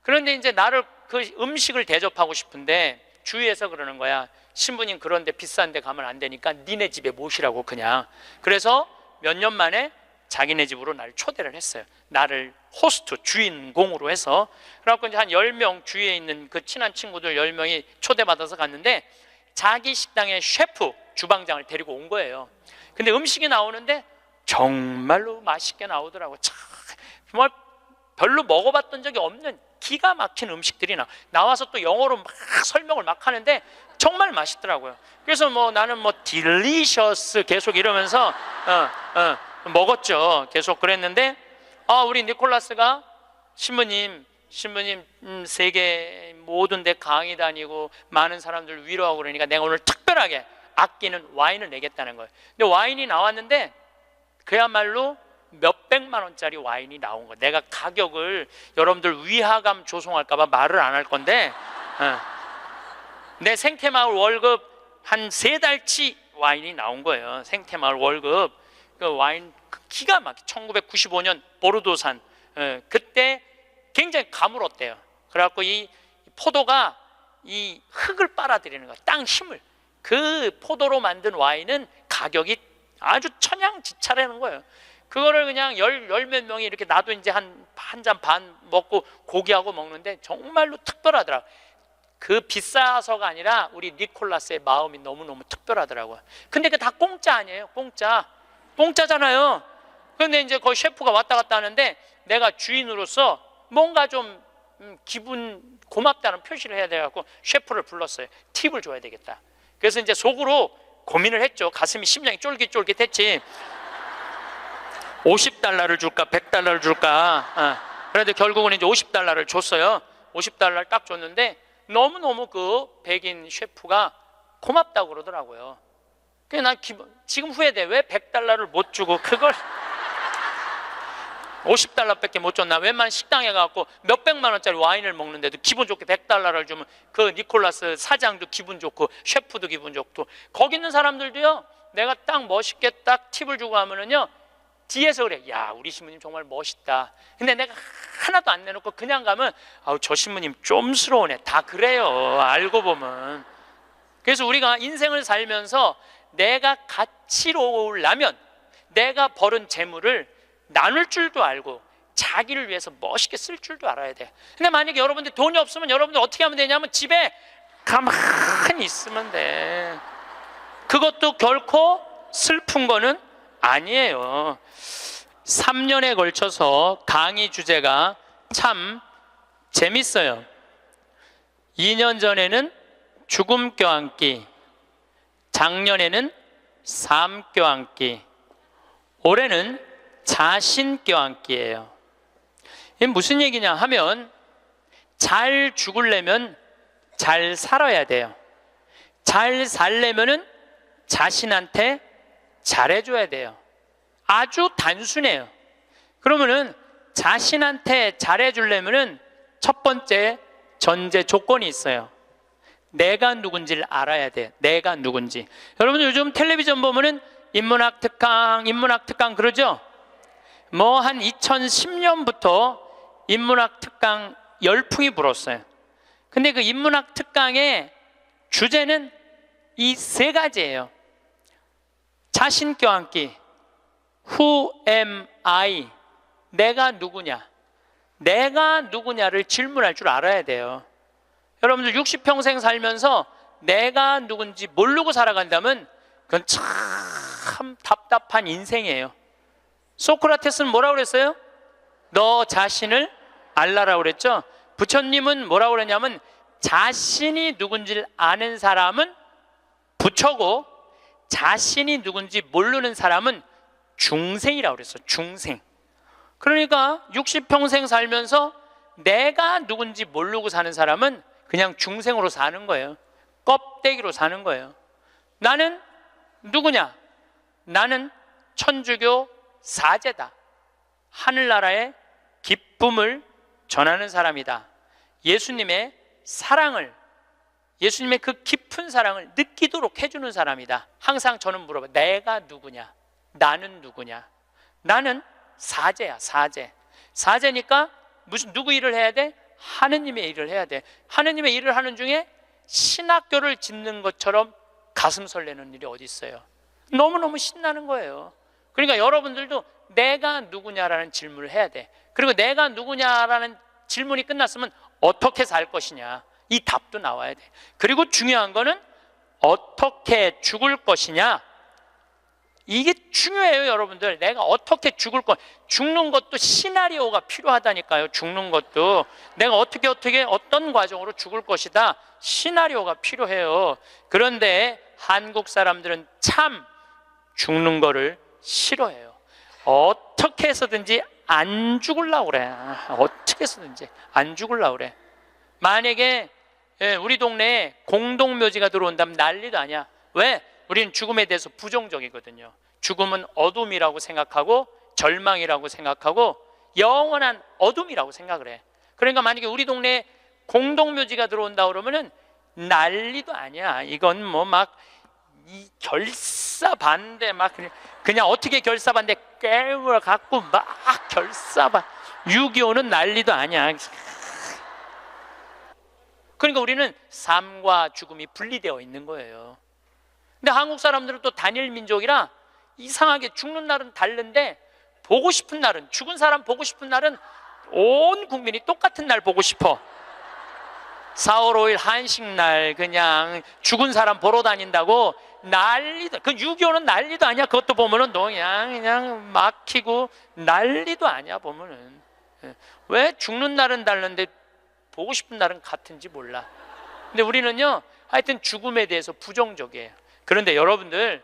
Speaker 1: 그런데 이제 나를 그 음식을 대접하고 싶은데 주위에서 그러는 거야. 신부님 그런데 비싼 데 가면 안 되니까 니네 집에 모시라고 그냥. 그래서 몇 년 만에 자기네 집으로 나를 초대를 했어요. 나를 호스트, 주인공으로 해서. 그래갖고 이제 한 10명 주위에 있는 그 친한 친구들 10명이 초대받아서 갔는데 자기 식당의 셰프, 주방장을 데리고 온 거예요. 근데 음식이 나오는데 정말로 맛있게 나오더라고. 참, 정말 별로 먹어봤던 적이 없는 기가 막힌 음식들이 나와서 또 영어로 막 설명을 막 하는데 정말 맛있더라고요. 그래서 뭐 나는 뭐 딜리셔스 계속 이러면서 먹었죠. 계속 그랬는데 우리 니콜라스가 신부님 세계 모든 데 강의 다니고 많은 사람들 위로하고 그러니까 내가 오늘 특별하게 아끼는 와인을 내겠다는 거예요. 근데 와인이 나왔는데 그야말로 몇백만 원짜리 와인이 나온 거예요. 내가 가격을 여러분들 위화감 조성할까 봐 말을 안 할 건데 내 생태마을 월급 한 3달치 와인이 나온 거예요. 생태마을 월급. 그 와인 기가 막히게 1995년 보르도산. 그때 굉장히 가물었대요. 그래갖고 이 포도가 이 흙을 빨아들이는 거야. 땅 힘을. 그 포도로 만든 와인은 가격이 아주 천양지차라는 거예요. 그거를 그냥 열 몇 명이 이렇게 나도 이제 한 잔 반 먹고 고기하고 먹는데 정말로 특별하더라. 그 비싸서가 아니라 우리 니콜라스의 마음이 너무너무 특별하더라고요. 근데 그 다 공짜 아니에요. 공짜잖아요. 그런데 이제 거기 셰프가 왔다 갔다 하는데 내가 주인으로서 뭔가 좀 기분 고맙다는 표시를 해야 돼갖고 셰프를 불렀어요. 팁을 줘야 되겠다. 그래서 이제 속으로 고민을 했죠. 가슴이 심장이 쫄깃쫄깃했지. 50달러를 줄까 100달러를 줄까. 그런데 결국은 이제 50달러를 줬어요. 50달러를 딱 줬는데 너무너무 그 백인 셰프가 고맙다고 그러더라고요. 그래서 난 지금 후회돼. 왜 100달러를 못 주고 그걸 50달러밖에 못 줬나. 웬만한 식당에 가서 몇백만 원짜리 와인을 먹는데도 기분 좋게 100달러를 주면 그 니콜라스 사장도 기분 좋고 셰프도 기분 좋고 거기 있는 사람들도요. 내가 딱 멋있게 딱 팁을 주고 하면은요 뒤에서 그래. 야, 우리 신부님 정말 멋있다. 근데 내가 하나도 안 내놓고 그냥 가면 저 신부님 좀스러우네. 다 그래요. 알고 보면. 그래서 우리가 인생을 살면서 내가 가치로우려면 내가 벌은 재물을 나눌 줄도 알고 자기를 위해서 멋있게 쓸 줄도 알아야 돼. 근데 만약에 여러분들 돈이 없으면 여러분들 어떻게 하면 되냐면 집에 가만히 있으면 돼. 그것도 결코 슬픈 거는 아니에요. 3년에 걸쳐서 강의 주제가 참 재밌어요. 2년 전에는 죽음 껴안기, 작년에는 삶 껴안기, 올해는 자신 껴안기예요. 이게 무슨 얘기냐 하면 잘 죽으려면 잘 살아야 돼요. 잘 살려면은 자신한테 잘해줘야 돼요. 아주 단순해요. 그러면은 자신한테 잘해주려면은 첫 번째 전제 조건이 있어요. 내가 누군지를 알아야 돼. 내가 누군지. 여러분 요즘 텔레비전 보면은 인문학 특강 그러죠? 뭐 한 2010년부터 인문학 특강 열풍이 불었어요. 근데 그 인문학 특강의 주제는 이 세 가지예요. 자신 껴안기, Who am I? 내가 누구냐? 내가 누구냐를 질문할 줄 알아야 돼요. 여러분들 60평생 살면서 내가 누군지 모르고 살아간다면 그건 참 답답한 인생이에요. 소크라테스는 뭐라고 그랬어요? 너 자신을 알라라고 그랬죠? 부처님은 뭐라고 그랬냐면 자신이 누군지를 아는 사람은 부처고 자신이 누군지 모르는 사람은 중생이라고 그랬어요. 중생. 그러니까 60평생 살면서 내가 누군지 모르고 사는 사람은 그냥 중생으로 사는 거예요. 껍데기로 사는 거예요. 나는 누구냐? 나는 천주교 사제다. 하늘나라의 기쁨을 전하는 사람이다. 예수님의 사랑을, 예수님의 그 깊은 사랑을 느끼도록 해주는 사람이다. 항상 저는 물어봐. 내가 누구냐? 나는 누구냐? 나는 사제야, 사제. 사제니까 누구 일을 해야 돼? 하느님의 일을 해야 돼. 하느님의 일을 하는 중에 신학교를 짓는 것처럼 가슴 설레는 일이 어디 있어요? 너무너무 신나는 거예요. 그러니까 여러분들도 내가 누구냐라는 질문을 해야 돼. 그리고 내가 누구냐라는 질문이 끝났으면 어떻게 살 것이냐, 이 답도 나와야 돼. 그리고 중요한 거는 어떻게 죽을 것이냐, 이게 중요해요. 여러분들, 내가 어떻게 죽을 것, 죽는 것도 시나리오가 필요하다니까요. 죽는 것도 내가 어떻게 어떤 과정으로 죽을 것이다, 시나리오가 필요해요. 그런데 한국 사람들은 참 죽는 거를 싫어해요. 어떻게 해서든지 안 죽으려고 그래. 어떻게 해서든지 안 죽으려고 그래. 만약에 우리 동네에 공동묘지가 들어온다면 난리도 아니야. 왜? 우리는 죽음에 대해서 부정적이거든요. 죽음은 어둠이라고 생각하고 절망이라고 생각하고 영원한 어둠이라고 생각을 해. 그러니까 만약에 우리 동네에 공동묘지가 들어온다 그러면은 난리도 아니야. 이건 뭐 막 이 결사반대 막 그냥 어떻게 결사반대 깨물 갖고 막 결사반 6.25는 난리도 아니야. 그러니까 우리는 삶과 죽음이 분리되어 있는 거예요. 근데 한국 사람들은 또 단일 민족이라 이상하게 죽는 날은 다른데 보고 싶은 날은, 죽은 사람 보고 싶은 날은 온 국민이 똑같은 날 보고 싶어. 4월 5일 한식날 그냥 죽은 사람 보러 다닌다고 난리도, 그 6.25는 난리도 아니야. 그것도 보면은 그냥 막히고 난리도 아니야. 보면은 왜 죽는 날은 다른데 보고 싶은 날은 같은지 몰라. 근데 우리는요, 하여튼 죽음에 대해서 부정적이에요. 그런데 여러분들,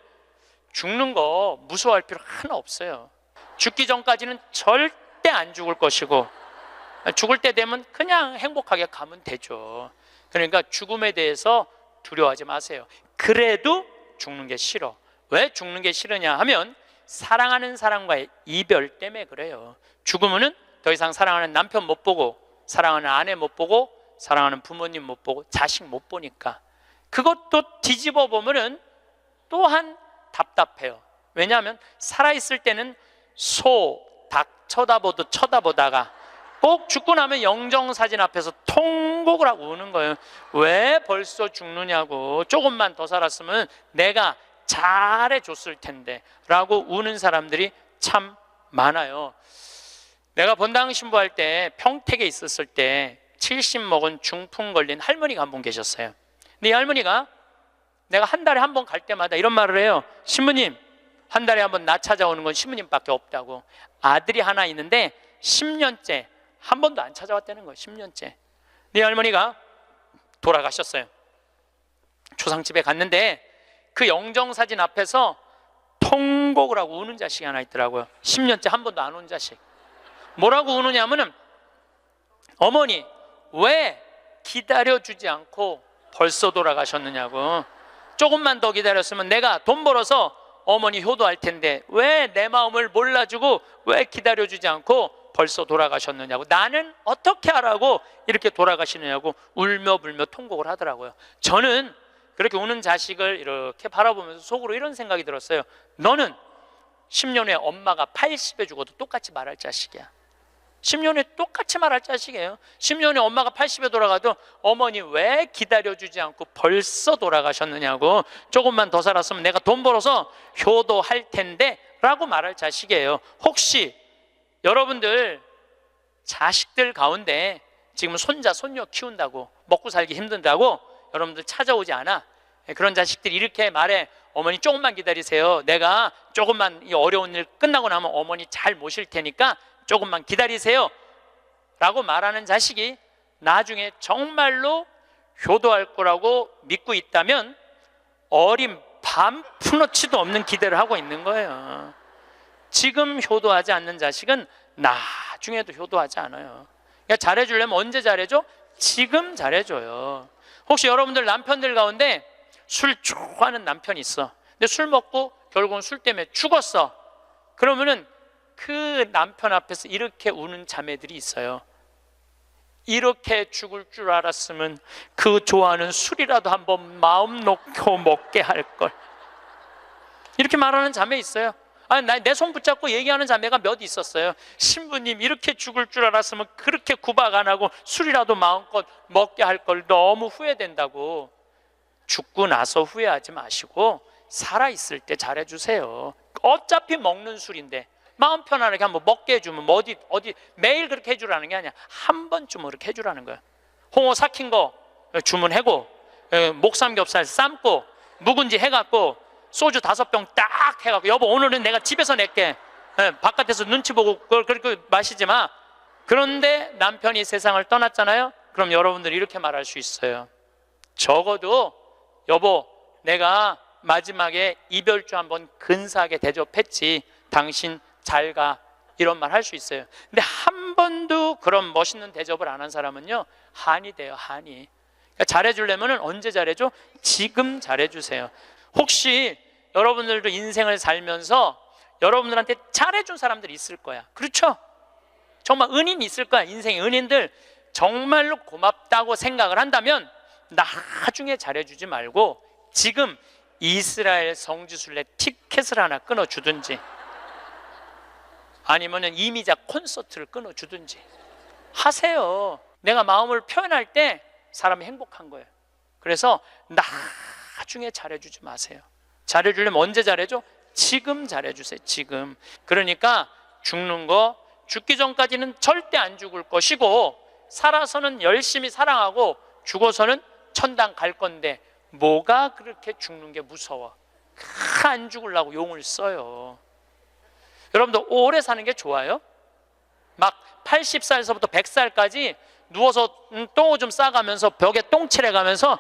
Speaker 1: 죽는 거 무서워할 필요 하나 없어요. 죽기 전까지는 절대 안 죽을 것이고 죽을 때 되면 그냥 행복하게 가면 되죠. 그러니까 죽음에 대해서 두려워하지 마세요. 그래도 죽는 게 싫어. 왜 죽는 게 싫으냐 하면 사랑하는 사람과의 이별 때문에 그래요. 죽으면은 더 이상 사랑하는 남편 못 보고, 사랑하는 아내 못 보고, 사랑하는 부모님 못 보고, 자식 못 보니까. 그것도 뒤집어 보면은 또한 답답해요. 왜냐하면 살아있을 때는 소, 닭 쳐다보다가 꼭 죽고 나면 영정사진 앞에서 통곡을 하고 우는 거예요. 왜 벌써 죽느냐고, 조금만 더 살았으면 내가 잘해줬을 텐데 라고 우는 사람들이 참 많아요. 내가 본당 신부할 때 평택에 있었을 때 70 먹은 중풍 걸린 할머니가 한 분 계셨어요. 근데 이 할머니가 내가 한 달에 한 번 갈 때마다 이런 말을 해요. 신부님, 한 달에 한 번 나 찾아오는 건 신부님밖에 없다고. 아들이 하나 있는데 10년째 한 번도 안 찾아왔다는 거예요. 10년째. 네 할머니가 돌아가셨어요. 초상집에 갔는데 그 영정사진 앞에서 통곡을 하고 우는 자식이 하나 있더라고요. 10년째 한 번도 안 온 자식. 뭐라고 우느냐면은, 어머니 왜 기다려주지 않고 벌써 돌아가셨느냐고. 조금만 더 기다렸으면 내가 돈 벌어서 어머니 효도할 텐데 왜 내 마음을 몰라주고 왜 기다려주지 않고 벌써 돌아가셨느냐고. 나는 어떻게 하라고 이렇게 돌아가시느냐고 울며 불며 통곡을 하더라고요. 저는 그렇게 우는 자식을 이렇게 바라보면서 속으로 이런 생각이 들었어요. 너는 10년 후에 엄마가 80에 죽어도 똑같이 말할 자식이야. 10년 후에 똑같이 말할 자식이에요. 10년 후에 엄마가 80에 돌아가도 어머니 왜 기다려주지 않고 벌써 돌아가셨느냐고. 조금만 더 살았으면 내가 돈 벌어서 효도할 텐데 라고 말할 자식이에요. 혹시 여러분들 자식들 가운데 지금 손자 손녀 키운다고 먹고 살기 힘든다고 여러분들 찾아오지 않아? 그런 자식들이 이렇게 말해. 어머니 조금만 기다리세요. 내가 조금만 이 어려운 일 끝나고 나면 어머니 잘 모실 테니까 조금만 기다리세요 라고 말하는 자식이 나중에 정말로 효도할 거라고 믿고 있다면 어린 반 푼어치도 없는 기대를 하고 있는 거예요. 지금 효도하지 않는 자식은 나중에도 효도하지 않아요. 그러니까 잘해주려면 언제 잘해줘? 지금 잘해줘요. 혹시 여러분들 남편들 가운데 술 좋아하는 남편이 있어. 근데 술 먹고 결국은 술 때문에 죽었어. 그러면은 그 남편 앞에서 이렇게 우는 자매들이 있어요. 이렇게 죽을 줄 알았으면 그 좋아하는 술이라도 한번 마음 놓고 먹게 할 걸. 이렇게 말하는 자매 있어요. 내 손 붙잡고 얘기하는 자매가 몇 있었어요. 신부님 이렇게 죽을 줄 알았으면 그렇게 구박 안 하고 술이라도 마음껏 먹게 할 걸. 너무 후회된다고. 죽고 나서 후회하지 마시고 살아있을 때 잘해주세요. 어차피 먹는 술인데 마음 편안하게 한번 먹게 해주면 어디 매일 그렇게 해주라는 게 아니야. 한 번쯤 그렇게 해주라는 거야. 홍어 삭힌 거 주문하고 목삼겹살 삶고 묵은지 해갖고 소주 5병 딱 해갖고 여보 오늘은 내가 집에서 낼게. 바깥에서 눈치 보고 그걸 그렇게 마시지 마. 그런데 남편이 세상을 떠났잖아요. 그럼 여러분들이 이렇게 말할 수 있어요. 적어도 여보 내가 마지막에 이별주 한번 근사하게 대접했지. 당신 잘 가. 이런 말 할 수 있어요. 근데 한 번도 그런 멋있는 대접을 안 한 사람은요 한이 돼요. 한이. 그러니까 잘해주려면 언제 잘해줘? 지금 잘해주세요. 혹시 여러분들도 인생을 살면서 여러분들한테 잘해준 사람들이 있을 거야. 그렇죠? 정말 은인 있을 거야. 인생의 은인들. 정말로 고맙다고 생각을 한다면 나중에 잘해주지 말고 지금 이스라엘 성지순례 티켓을 하나 끊어주든지 아니면 이미자 콘서트를 끊어주든지 하세요. 내가 마음을 표현할 때 사람이 행복한 거예요. 그래서 나중에 잘해주지 마세요. 잘해주려면 언제 잘해줘? 지금 잘해주세요. 지금. 그러니까 죽는 거 죽기 전까지는 절대 안 죽을 것이고 살아서는 열심히 사랑하고 죽어서는 천당 갈 건데 뭐가 그렇게 죽는 게 무서워. 안 죽으려고 용을 써요. 여러분들 오래 사는 게 좋아요? 막 80살서부터 100살까지 누워서 똥오줌 싸가면서 벽에 똥칠해가면서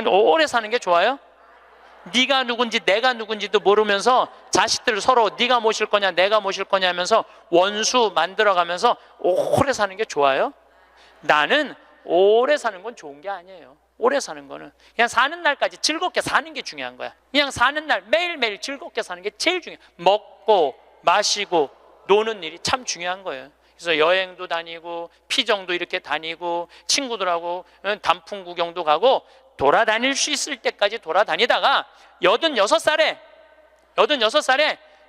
Speaker 1: 오래 사는 게 좋아요? 네가 누군지 내가 누군지도 모르면서 자식들 서로 네가 모실 거냐 내가 모실 거냐 하면서 원수 만들어가면서 오래 사는 게 좋아요? 나는 오래 사는 건 좋은 게 아니에요. 오래 사는 거는 그냥 사는 날까지 즐겁게 사는 게 중요한 거야. 그냥 사는 날 매일매일 즐겁게 사는 게 제일 중요해. 먹고 마시고 노는 일이 참 중요한 거예요. 그래서 여행도 다니고 피정도 이렇게 다니고 친구들하고 단풍 구경도 가고 돌아다닐 수 있을 때까지 돌아다니다가 86살에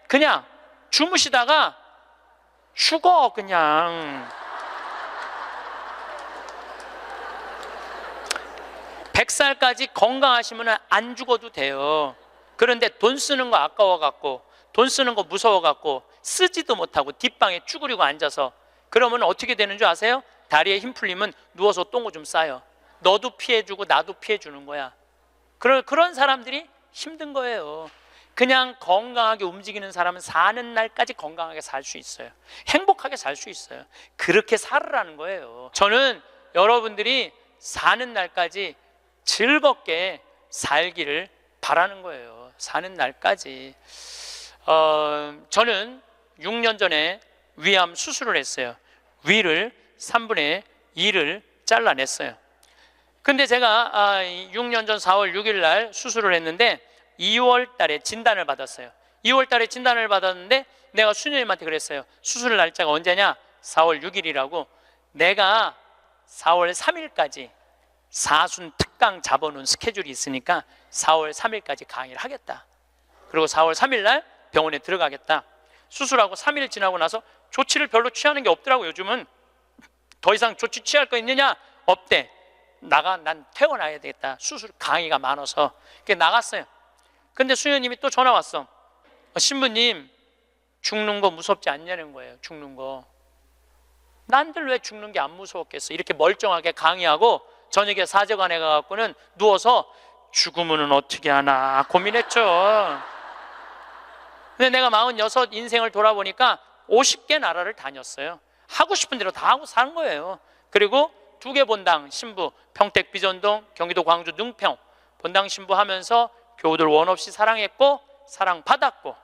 Speaker 1: 그냥 주무시다가 죽어. 그냥 100살까지 건강하시면 안 죽어도 돼요. 그런데 돈 쓰는 거 아까워갖고 돈 쓰는 거 무서워갖고 쓰지도 못하고 뒷방에 쭈그리고 앉아서 그러면 어떻게 되는 줄 아세요? 다리에 힘 풀리면 누워서 똥오줌 싸요. 너도 피해주고 나도 피해주는 거야. 그런 사람들이 힘든 거예요. 그냥 건강하게 움직이는 사람은 사는 날까지 건강하게 살 수 있어요. 행복하게 살 수 있어요. 그렇게 살으라는 거예요. 저는 여러분들이 사는 날까지 즐겁게 살기를 바라는 거예요. 사는 날까지. 저는 6년 전에 위암 수술을 했어요. 위를 3분의 2를 잘라냈어요. 근데 제가 6년 전 4월 6일 날 수술을 했는데 2월 달에 진단을 받았어요. 2월 달에 진단을 받았는데 내가 수녀님한테 그랬어요. 수술 날짜가 언제냐? 4월 6일이라고. 내가 4월 3일까지 사순 특강 잡아놓은 스케줄이 있으니까 4월 3일까지 강의를 하겠다. 그리고 4월 3일 날 병원에 들어가겠다. 수술하고 3일 지나고 나서 조치를 별로 취하는 게 없더라고. 요즘은 더 이상 조치 취할 거 있느냐? 없대. 난 퇴원해야 되겠다. 수술 강의가 많아서. 그래서 나갔어요. 근데 수녀님이 또 전화 왔어. 신부님, 죽는 거 무섭지 않냐는 거예요. 죽는 거. 난들 왜 죽는 게 안 무서웠겠어? 이렇게 멀쩡하게 강의하고 저녁에 사제관에 가갖고는 누워서 죽으면 어떻게 하나 고민했죠. 근데 내가 46 인생을 돌아보니까 50개 나라를 다녔어요. 하고 싶은 대로 다 하고 사는 거예요. 그리고 2개 본당 신부, 평택 비전동, 경기도 광주 능평 본당 신부 하면서 교우들 원 없이 사랑했고 사랑받았고,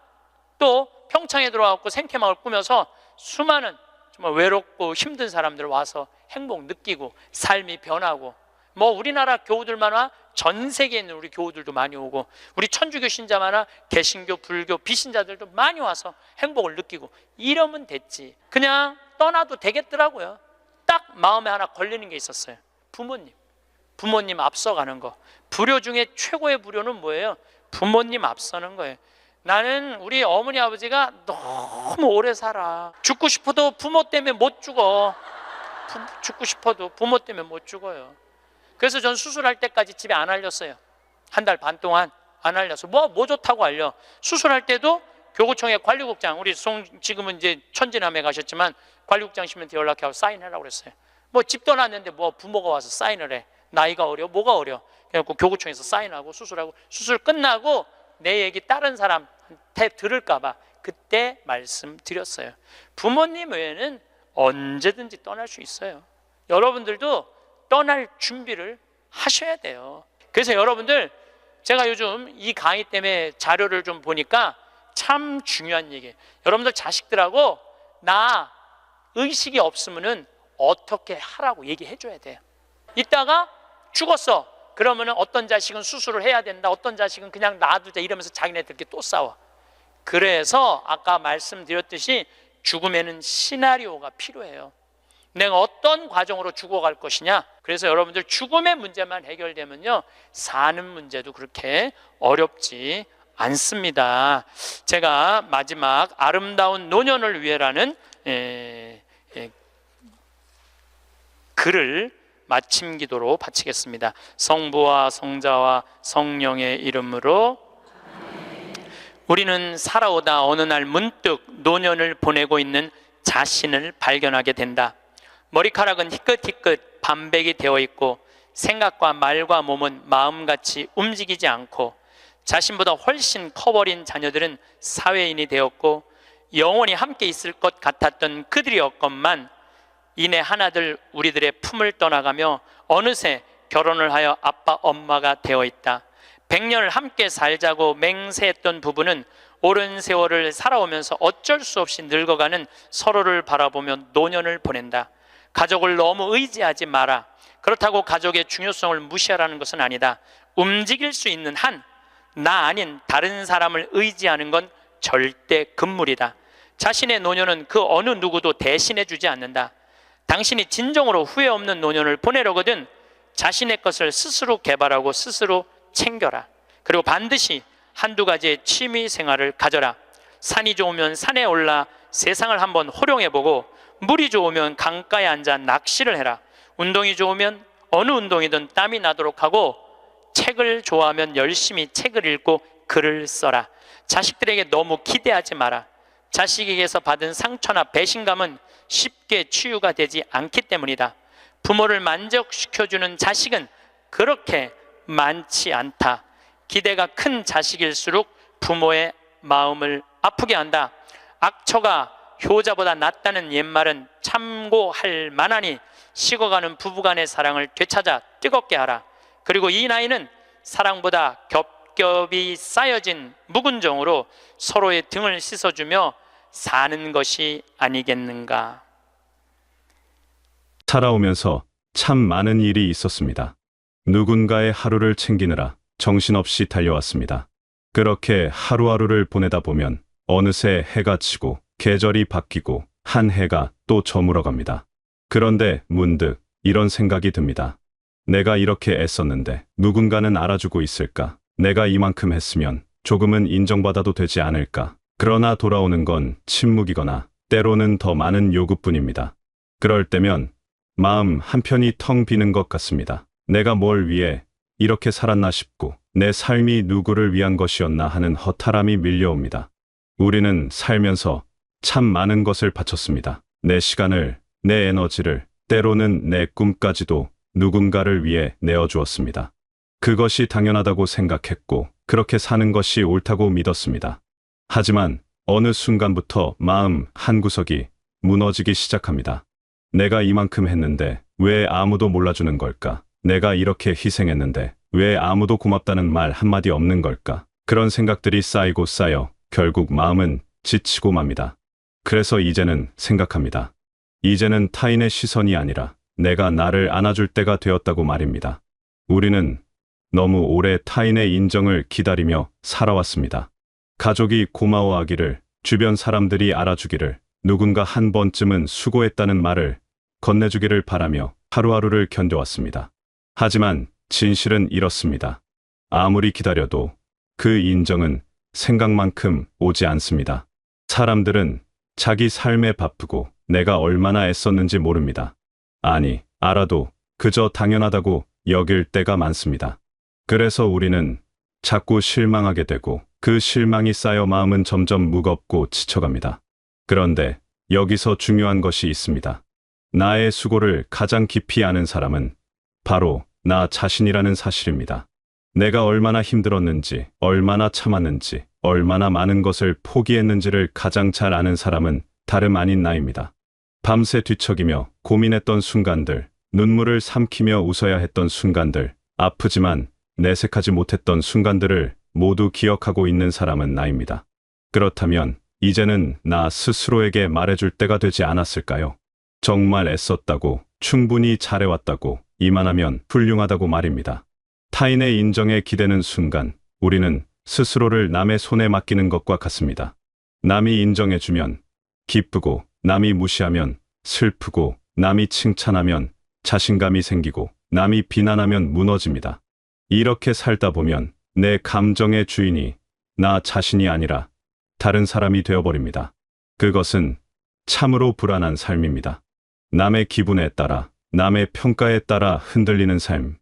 Speaker 1: 또 평창에 들어와서 생태마을 꾸며서 수많은 정말 외롭고 힘든 사람들 와서 행복 느끼고 삶이 변하고, 뭐 우리나라 교우들만 와 전 세계에 있는 우리 교우들도 많이 오고, 우리 천주교 신자만 와 개신교, 불교, 비신자들도 많이 와서 행복을 느끼고, 이러면 됐지. 그냥 떠나도 되겠더라고요. 딱 마음에 하나 걸리는 게 있었어요. 부모님 앞서가는 거. 불효 중에 최고의 불효는 뭐예요? 부모님 앞서는 거예요. 나는 우리 어머니 아버지가 너무 오래 살아. 죽고 싶어도 부모 때문에 못 죽어. 죽고 싶어도 부모 때문에 못 죽어요. 그래서 전 수술할 때까지 집에 안 알렸어요. 1달 반 동안 안 알려서. 뭐 좋다고 알려. 수술할 때도 교구청의 관리국장, 우리 지금은 이제 천진함에 가셨지만 관리국장님한테 연락하고 사인하라고 그랬어요. 뭐 집 떠났는데 뭐 부모가 와서 사인을 해. 나이가 어려? 뭐가 어려? 그래갖고 교구청에서 사인하고 수술하고, 수술 끝나고 내 얘기 다른 사람한테 들을까봐 그때 말씀드렸어요. 부모님 외에는 언제든지 떠날 수 있어요. 여러분들도 떠날 준비를 하셔야 돼요. 그래서 여러분들, 제가 요즘 이 강의 때문에 자료를 좀 보니까 참 중요한 얘기예요. 여러분들 자식들하고 나 의식이 없으면은 어떻게 하라고 얘기해 줘야 돼요. 이따가 죽었어. 그러면은 어떤 자식은 수술을 해야 된다, 어떤 자식은 그냥 놔두자, 이러면서 자기네들끼리 또 싸워. 그래서 아까 말씀드렸듯이 죽음에는 시나리오가 필요해요. 내가 어떤 과정으로 죽어갈 것이냐. 그래서 여러분들 죽음의 문제만 해결되면요, 사는 문제도 그렇게 어렵지 않습니다. 제가 마지막 아름다운 노년을 위해라는 글을 마침 기도로 바치겠습니다. 성부와 성자와 성령의 이름으로. 우리는 살아오다 어느 날 문득 노년을 보내고 있는 자신을 발견하게 된다. 머리카락은 희끗희끗 반백이 되어 있고 생각과 말과 몸은 마음같이 움직이지 않고, 자신보다 훨씬 커버린 자녀들은 사회인이 되었고, 영원히 함께 있을 것 같았던 그들이었건만 이내 하나둘 우리들의 품을 떠나가며 어느새 결혼을 하여 아빠 엄마가 되어 있다. 100년을 함께 살자고 맹세했던 부부는 오랜 세월을 살아오면서 어쩔 수 없이 늙어가는 서로를 바라보며 노년을 보낸다. 가족을 너무 의지하지 마라. 그렇다고 가족의 중요성을 무시하라는 것은 아니다. 움직일 수 있는 한 나 아닌 다른 사람을 의지하는 건 절대 금물이다. 자신의 노년은 그 어느 누구도 대신해 주지 않는다. 당신이 진정으로 후회 없는 노년을 보내려거든 자신의 것을 스스로 개발하고 스스로 챙겨라. 그리고 반드시 한두 가지의 취미 생활을 가져라. 산이 좋으면 산에 올라 세상을 한번 호령해보고, 물이 좋으면 강가에 앉아 낚시를 해라. 운동이 좋으면 어느 운동이든 땀이 나도록 하고, 책을 좋아하면 열심히 책을 읽고 글을 써라. 자식들에게 너무 기대하지 마라. 자식에게서 받은 상처나 배신감은 쉽게 치유가 되지 않기 때문이다. 부모를 만족시켜주는 자식은 그렇게 많지 않다. 기대가 큰 자식일수록 부모의 마음을 아프게 한다. 악처가 효자보다 낫다는 옛말은 참고할 만하니 식어가는 부부간의 사랑을 되찾아 뜨겁게 하라. 그리고 이 나이는 사랑보다 겹겹이 쌓여진 묵은 정으로 서로의 등을 씻어주며 사는 것이 아니겠는가.
Speaker 2: 살아오면서 참 많은 일이 있었습니다. 누군가의 하루를 챙기느라 정신없이 달려왔습니다. 그렇게 하루하루를 보내다 보면 어느새 해가 지고 계절이 바뀌고 한 해가 또 저물어 갑니다. 그런데 문득 이런 생각이 듭니다. 내가 이렇게 애썼는데 누군가는 알아주고 있을까? 내가 이만큼 했으면 조금은 인정받아도 되지 않을까? 그러나 돌아오는 건 침묵이거나 때로는 더 많은 요구뿐입니다. 그럴 때면 마음 한편이 텅 비는 것 같습니다. 내가 뭘 위해 이렇게 살았나 싶고 내 삶이 누구를 위한 것이었나 하는 허탈함이 밀려옵니다. 우리는 살면서 참 많은 것을 바쳤습니다. 내 시간을, 내 에너지를, 때로는 내 꿈까지도 누군가를 위해 내어주었습니다. 그것이 당연하다고 생각했고 그렇게 사는 것이 옳다고 믿었습니다. 하지만 어느 순간부터 마음 한구석이 무너지기 시작합니다. 내가 이만큼 했는데 왜 아무도 몰라주는 걸까? 내가 이렇게 희생했는데 왜 아무도 고맙다는 말 한마디 없는 걸까? 그런 생각들이 쌓이고 쌓여 결국 마음은 지치고 맙니다. 그래서 이제는 생각합니다. 이제는 타인의 시선이 아니라 내가 나를 안아줄 때가 되었다고 말입니다. 우리는 너무 오래 타인의 인정을 기다리며 살아왔습니다. 가족이 고마워하기를, 주변 사람들이 알아주기를, 누군가 한 번쯤은 수고했다는 말을 건네주기를 바라며 하루하루를 견뎌왔습니다. 하지만 진실은 이렇습니다. 아무리 기다려도 그 인정은 생각만큼 오지 않습니다. 사람들은 자기 삶에 바쁘고 내가 얼마나 애썼는지 모릅니다. 아니, 알아도 그저 당연하다고 여길 때가 많습니다. 그래서 우리는 자꾸 실망하게 되고 그 실망이 쌓여 마음은 점점 무겁고 지쳐갑니다. 그런데 여기서 중요한 것이 있습니다. 나의 수고를 가장 깊이 아는 사람은 바로 나 자신이라는 사실입니다. 내가 얼마나 힘들었는지, 얼마나 참았는지, 얼마나 많은 것을 포기했는지를 가장 잘 아는 사람은 다름 아닌 나입니다. 밤새 뒤척이며 고민했던 순간들, 눈물을 삼키며 웃어야 했던 순간들, 아프지만 내색하지 못했던 순간들을 모두 기억하고 있는 사람은 나입니다. 그렇다면 이제는 나 스스로에게 말해줄 때가 되지 않았을까요? 정말 애썼다고, 충분히 잘해왔다고, 이만하면 훌륭하다고 말입니다. 타인의 인정에 기대는 순간 우리는 스스로를 남의 손에 맡기는 것과 같습니다. 남이 인정해주면 기쁘고, 남이 무시하면 슬프고, 남이 칭찬하면 자신감이 생기고, 남이 비난하면 무너집니다. 이렇게 살다 보면 내 감정의 주인이 나 자신이 아니라 다른 사람이 되어버립니다. 그것은 참으로 불안한 삶입니다. 남의 기분에 따라, 남의 평가에 따라 흔들리는 삶.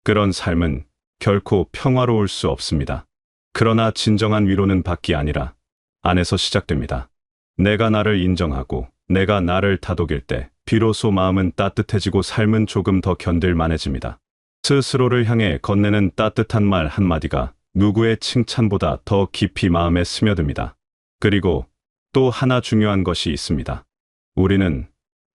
Speaker 2: 그런 삶은 결코 평화로울 수 없습니다. 그러나 진정한 위로는 밖이 아니라 안에서 시작됩니다. 내가 나를 인정하고 내가 나를 다독일 때 비로소 마음은 따뜻해지고 삶은 조금 더 견딜만해집니다. 스스로를 향해 건네는 따뜻한 말 한마디가 누구의 칭찬보다 더 깊이 마음에 스며듭니다. 그리고 또 하나 중요한 것이 있습니다. 우리는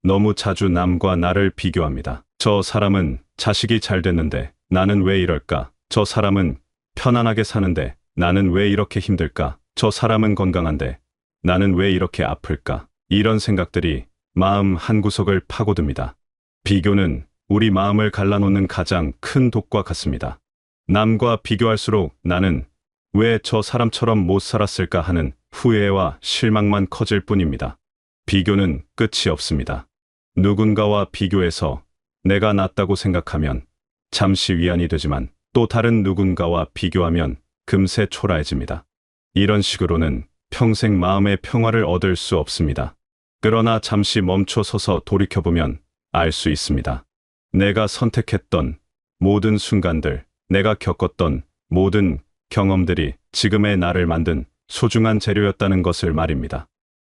Speaker 2: 너무 자주 남과 나를 비교합니다. 저 사람은 자식이 잘 됐는데 나는 왜 이럴까? 저 사람은 편안하게 사는데 나는 왜 이렇게 힘들까? 저 사람은 건강한데 나는 왜 이렇게 아플까? 이런 생각들이 마음 한구석을 파고듭니다. 비교는 우리 마음을 갈라놓는 가장 큰 독과 같습니다. 남과 비교할수록 나는 왜 저 사람처럼 못 살았을까 하는 후회와 실망만 커질 뿐입니다. 비교는 끝이 없습니다. 누군가와 비교해서 내가 낫다고 생각하면 잠시 위안이 되지만 또 다른 누군가와 비교하면 금세 초라해집니다. 이런 식으로는 평생 마음의 평화를 얻을 수 없습니다. 그러나 잠시 멈춰 서서 돌이켜보면 알 수 있습니다. 내가 선택했던 모든 순간들, 내가 겪었던 모든 경험들이 지금의 나를 만든 소중한 재료였다는 것을 말입니다.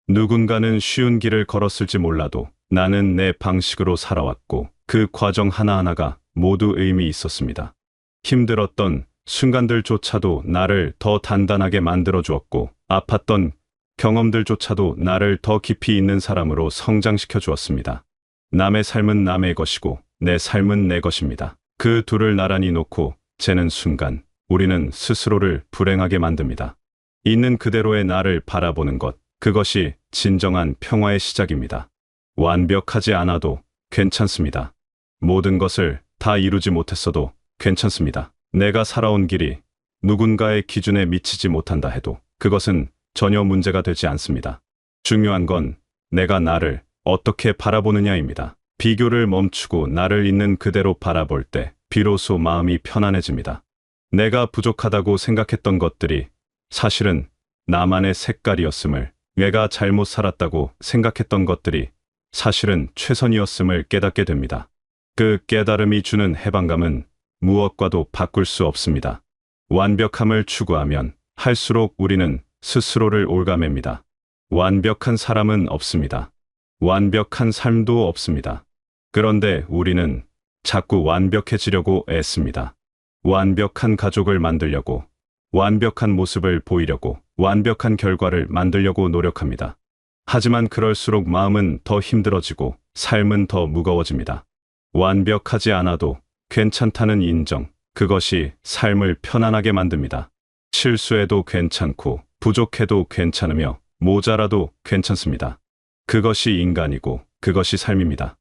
Speaker 2: 누군가는 쉬운 길을 걸었을지 몰라도 나는 내 방식으로 살아왔고 그 과정 하나하나가 모두 의미 있었습니다. 힘들었던 순간들조차도 나를 더 단단하게 만들어 주었고 아팠던 경험들조차도 나를 더 깊이 있는 사람으로 성장시켜 주었습니다. 남의 삶은 남의 것이고 내 삶은 내 것입니다. 그 둘을 나란히 놓고 재는 순간 우리는 스스로를 불행하게 만듭니다. 있는 그대로의 나를 바라보는 것, 그것이 진정한 평화의 시작입니다. 완벽하지 않아도 괜찮습니다. 모든 것을 다 이루지 못했어도 괜찮습니다. 내가 살아온 길이 누군가의 기준에 미치지 못한다 해도 그것은 전혀 문제가 되지 않습니다. 중요한 건 내가 나를 어떻게 바라보느냐입니다. 비교를 멈추고 나를 있는 그대로 바라볼 때 비로소 마음이 편안해집니다. 내가 부족하다고 생각했던 것들이 사실은 나만의 색깔이었음을, 내가 잘못 살았다고 생각했던 것들이 사실은 최선이었음을 깨닫게 됩니다. 그 깨달음이 주는 해방감은 무엇과도 바꿀 수 없습니다. 완벽함을 추구하면 할수록 우리는 스스로를 올가맵니다. 완벽한 사람은 없습니다. 완벽한 삶도 없습니다. 그런데 우리는 자꾸 완벽해지려고 애씁니다. 완벽한 가족을 만들려고, 완벽한 모습을 보이려고, 완벽한 결과를 만들려고 노력합니다. 하지만 그럴수록 마음은 더 힘들어지고 삶은 더 무거워집니다. 완벽하지 않아도 괜찮다는 인정, 그것이 삶을 편안하게 만듭니다. 실수해도 괜찮고 부족해도 괜찮으며 모자라도 괜찮습니다. 그것이 인간이고 그것이 삶입니다.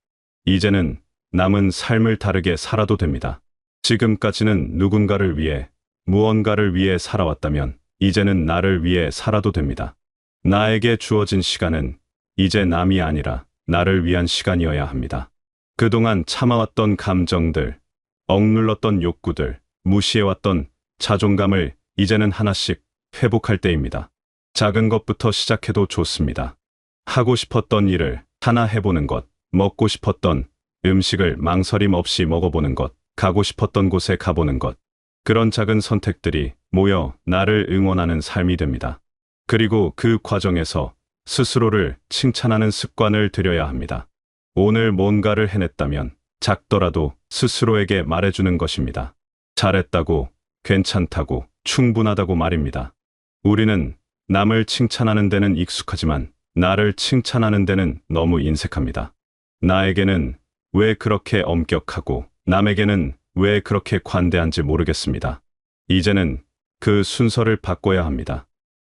Speaker 2: 이제는 남은 삶을 다르게 살아도 됩니다. 지금까지는 누군가를 위해, 무언가를 위해 살아왔다면 이제는 나를 위해 살아도 됩니다. 나에게 주어진 시간은 이제 남이 아니라 나를 위한 시간이어야 합니다. 그동안 참아왔던 감정들, 억눌렀던 욕구들, 무시해왔던 자존감을 이제는 하나씩 회복할 때입니다. 작은 것부터 시작해도 좋습니다. 하고 싶었던 일을 하나 해보는 것, 먹고 싶었던 음식을 망설임 없이 먹어보는 것, 가고 싶었던 곳에 가보는 것. 그런 작은 선택들이 모여 나를 응원하는 삶이 됩니다. 그리고 그 과정에서 스스로를 칭찬하는 습관을 들여야 합니다. 오늘 뭔가를 해냈다면 작더라도 스스로에게 말해주는 것입니다. 잘했다고, 괜찮다고, 충분하다고 말입니다. 우리는 남을 칭찬하는 데는 익숙하지만 나를 칭찬하는 데는 너무 인색합니다. 나에게는 왜 그렇게 엄격하고 남에게는 왜 그렇게 관대한지 모르겠습니다. 이제는 그 순서를 바꿔야 합니다.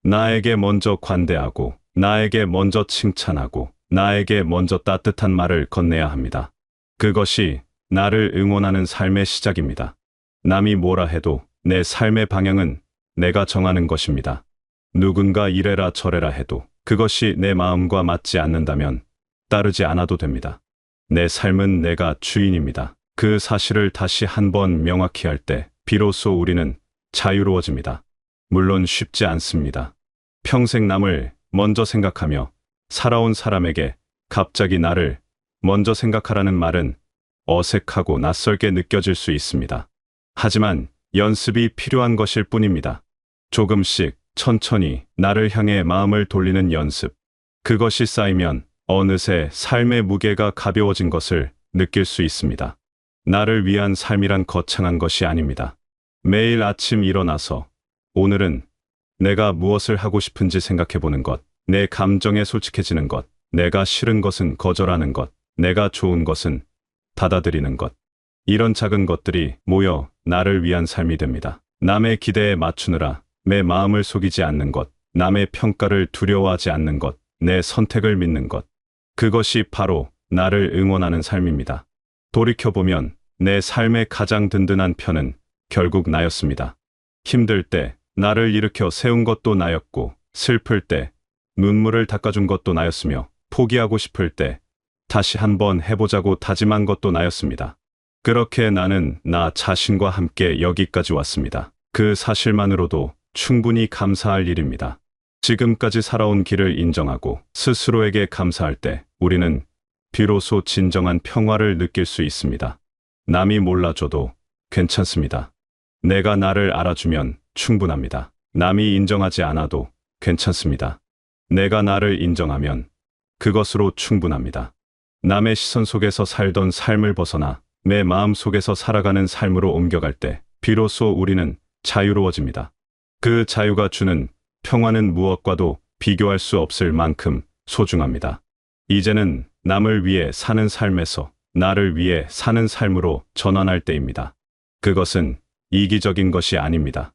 Speaker 2: 나에게 먼저 관대하고, 나에게 먼저 칭찬하고, 나에게 먼저 따뜻한 말을 건네야 합니다. 그것이 나를 응원하는 삶의 시작입니다. 남이 뭐라 해도 내 삶의 방향은 내가 정하는 것입니다. 누군가 이래라 저래라 해도 그것이 내 마음과 맞지 않는다면 따르지 않아도 됩니다. 내 삶은 내가 주인입니다. 그 사실을 다시 한번 명확히 할 때 비로소 우리는 자유로워집니다. 물론 쉽지 않습니다. 평생 남을 먼저 생각하며 살아온 사람에게 갑자기 나를 먼저 생각하라는 말은 어색하고 낯설게 느껴질 수 있습니다. 하지만 연습이 필요한 것일 뿐입니다. 조금씩 천천히 나를 향해 마음을 돌리는 연습. 그것이 쌓이면 어느새 삶의 무게가 가벼워진 것을 느낄 수 있습니다. 나를 위한 삶이란 거창한 것이 아닙니다. 매일 아침 일어나서 오늘은 내가 무엇을 하고 싶은지 생각해보는 것, 내 감정에 솔직해지는 것, 내가 싫은 것은 거절하는 것, 내가 좋은 것은 받아들이는 것. 이런 작은 것들이 모여 나를 위한 삶이 됩니다. 남의 기대에 맞추느라 내 마음을 속이지 않는 것, 남의 평가를 두려워하지 않는 것, 내 선택을 믿는 것. 그것이 바로 나를 응원하는 삶입니다. 돌이켜보면 내 삶의 가장 든든한 편은 결국 나였습니다. 힘들 때 나를 일으켜 세운 것도 나였고, 슬플 때 눈물을 닦아준 것도 나였으며, 포기하고 싶을 때 다시 한번 해보자고 다짐한 것도 나였습니다. 그렇게 나는 나 자신과 함께 여기까지 왔습니다. 그 사실만으로도 충분히 감사할 일입니다. 지금까지 살아온 길을 인정하고 스스로에게 감사할 때 우리는 비로소 진정한 평화를 느낄 수 있습니다. 남이 몰라줘도 괜찮습니다. 내가 나를 알아주면 충분합니다. 남이 인정하지 않아도 괜찮습니다. 내가 나를 인정하면 그것으로 충분합니다. 남의 시선 속에서 살던 삶을 벗어나 내 마음 속에서 살아가는 삶으로 옮겨갈 때 비로소 우리는 자유로워집니다. 그 자유가 주는 평화는 무엇과도 비교할 수 없을 만큼 소중합니다. 이제는 남을 위해 사는 삶에서 나를 위해 사는 삶으로 전환할 때입니다. 그것은 이기적인 것이 아닙니다.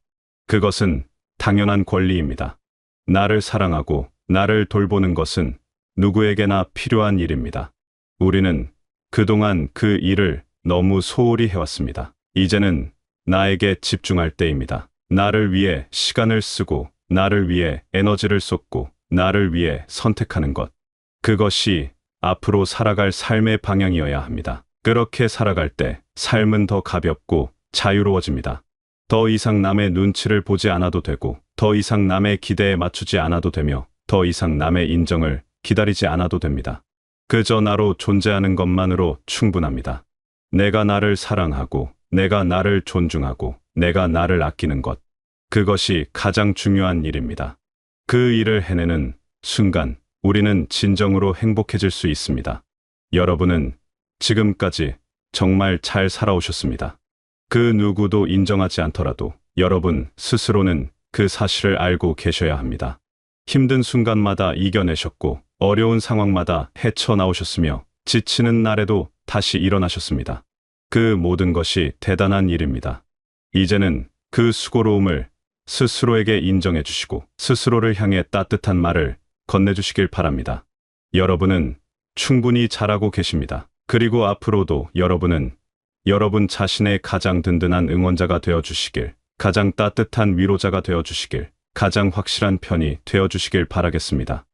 Speaker 2: 그것은 당연한 권리입니다. 나를 사랑하고 나를 돌보는 것은 누구에게나 필요한 일입니다. 우리는 그동안 그 일을 너무 소홀히 해왔습니다. 이제는 나에게 집중할 때입니다. 나를 위해 시간을 쓰고, 나를 위해 에너지를 쏟고, 나를 위해 선택하는 것. 그것이 앞으로 살아갈 삶의 방향이어야 합니다. 그렇게 살아갈 때 삶은 더 가볍고 자유로워집니다. 더 이상 남의 눈치를 보지 않아도 되고, 더 이상 남의 기대에 맞추지 않아도 되며, 더 이상 남의 인정을 기다리지 않아도 됩니다. 그저 나로 존재하는 것만으로 충분합니다. 내가 나를 사랑하고, 내가 나를 존중하고, 내가 나를 아끼는 것. 그것이 가장 중요한 일입니다. 그 일을 해내는 순간 우리는 진정으로 행복해질 수 있습니다. 여러분은 지금까지 정말 잘 살아오셨습니다. 그 누구도 인정하지 않더라도 여러분 스스로는 그 사실을 알고 계셔야 합니다. 힘든 순간마다 이겨내셨고, 어려운 상황마다 헤쳐나오셨으며, 지치는 날에도 다시 일어나셨습니다. 그 모든 것이 대단한 일입니다. 이제는 그 수고로움을 스스로에게 인정해 주시고, 스스로를 향해 따뜻한 말을 건네주시길 바랍니다. 여러분은 충분히 잘하고 계십니다. 그리고 앞으로도 여러분은 여러분 자신의 가장 든든한 응원자가 되어 주시길, 가장 따뜻한 위로자가 되어 주시길, 가장 확실한 편이 되어 주시길 바라겠습니다.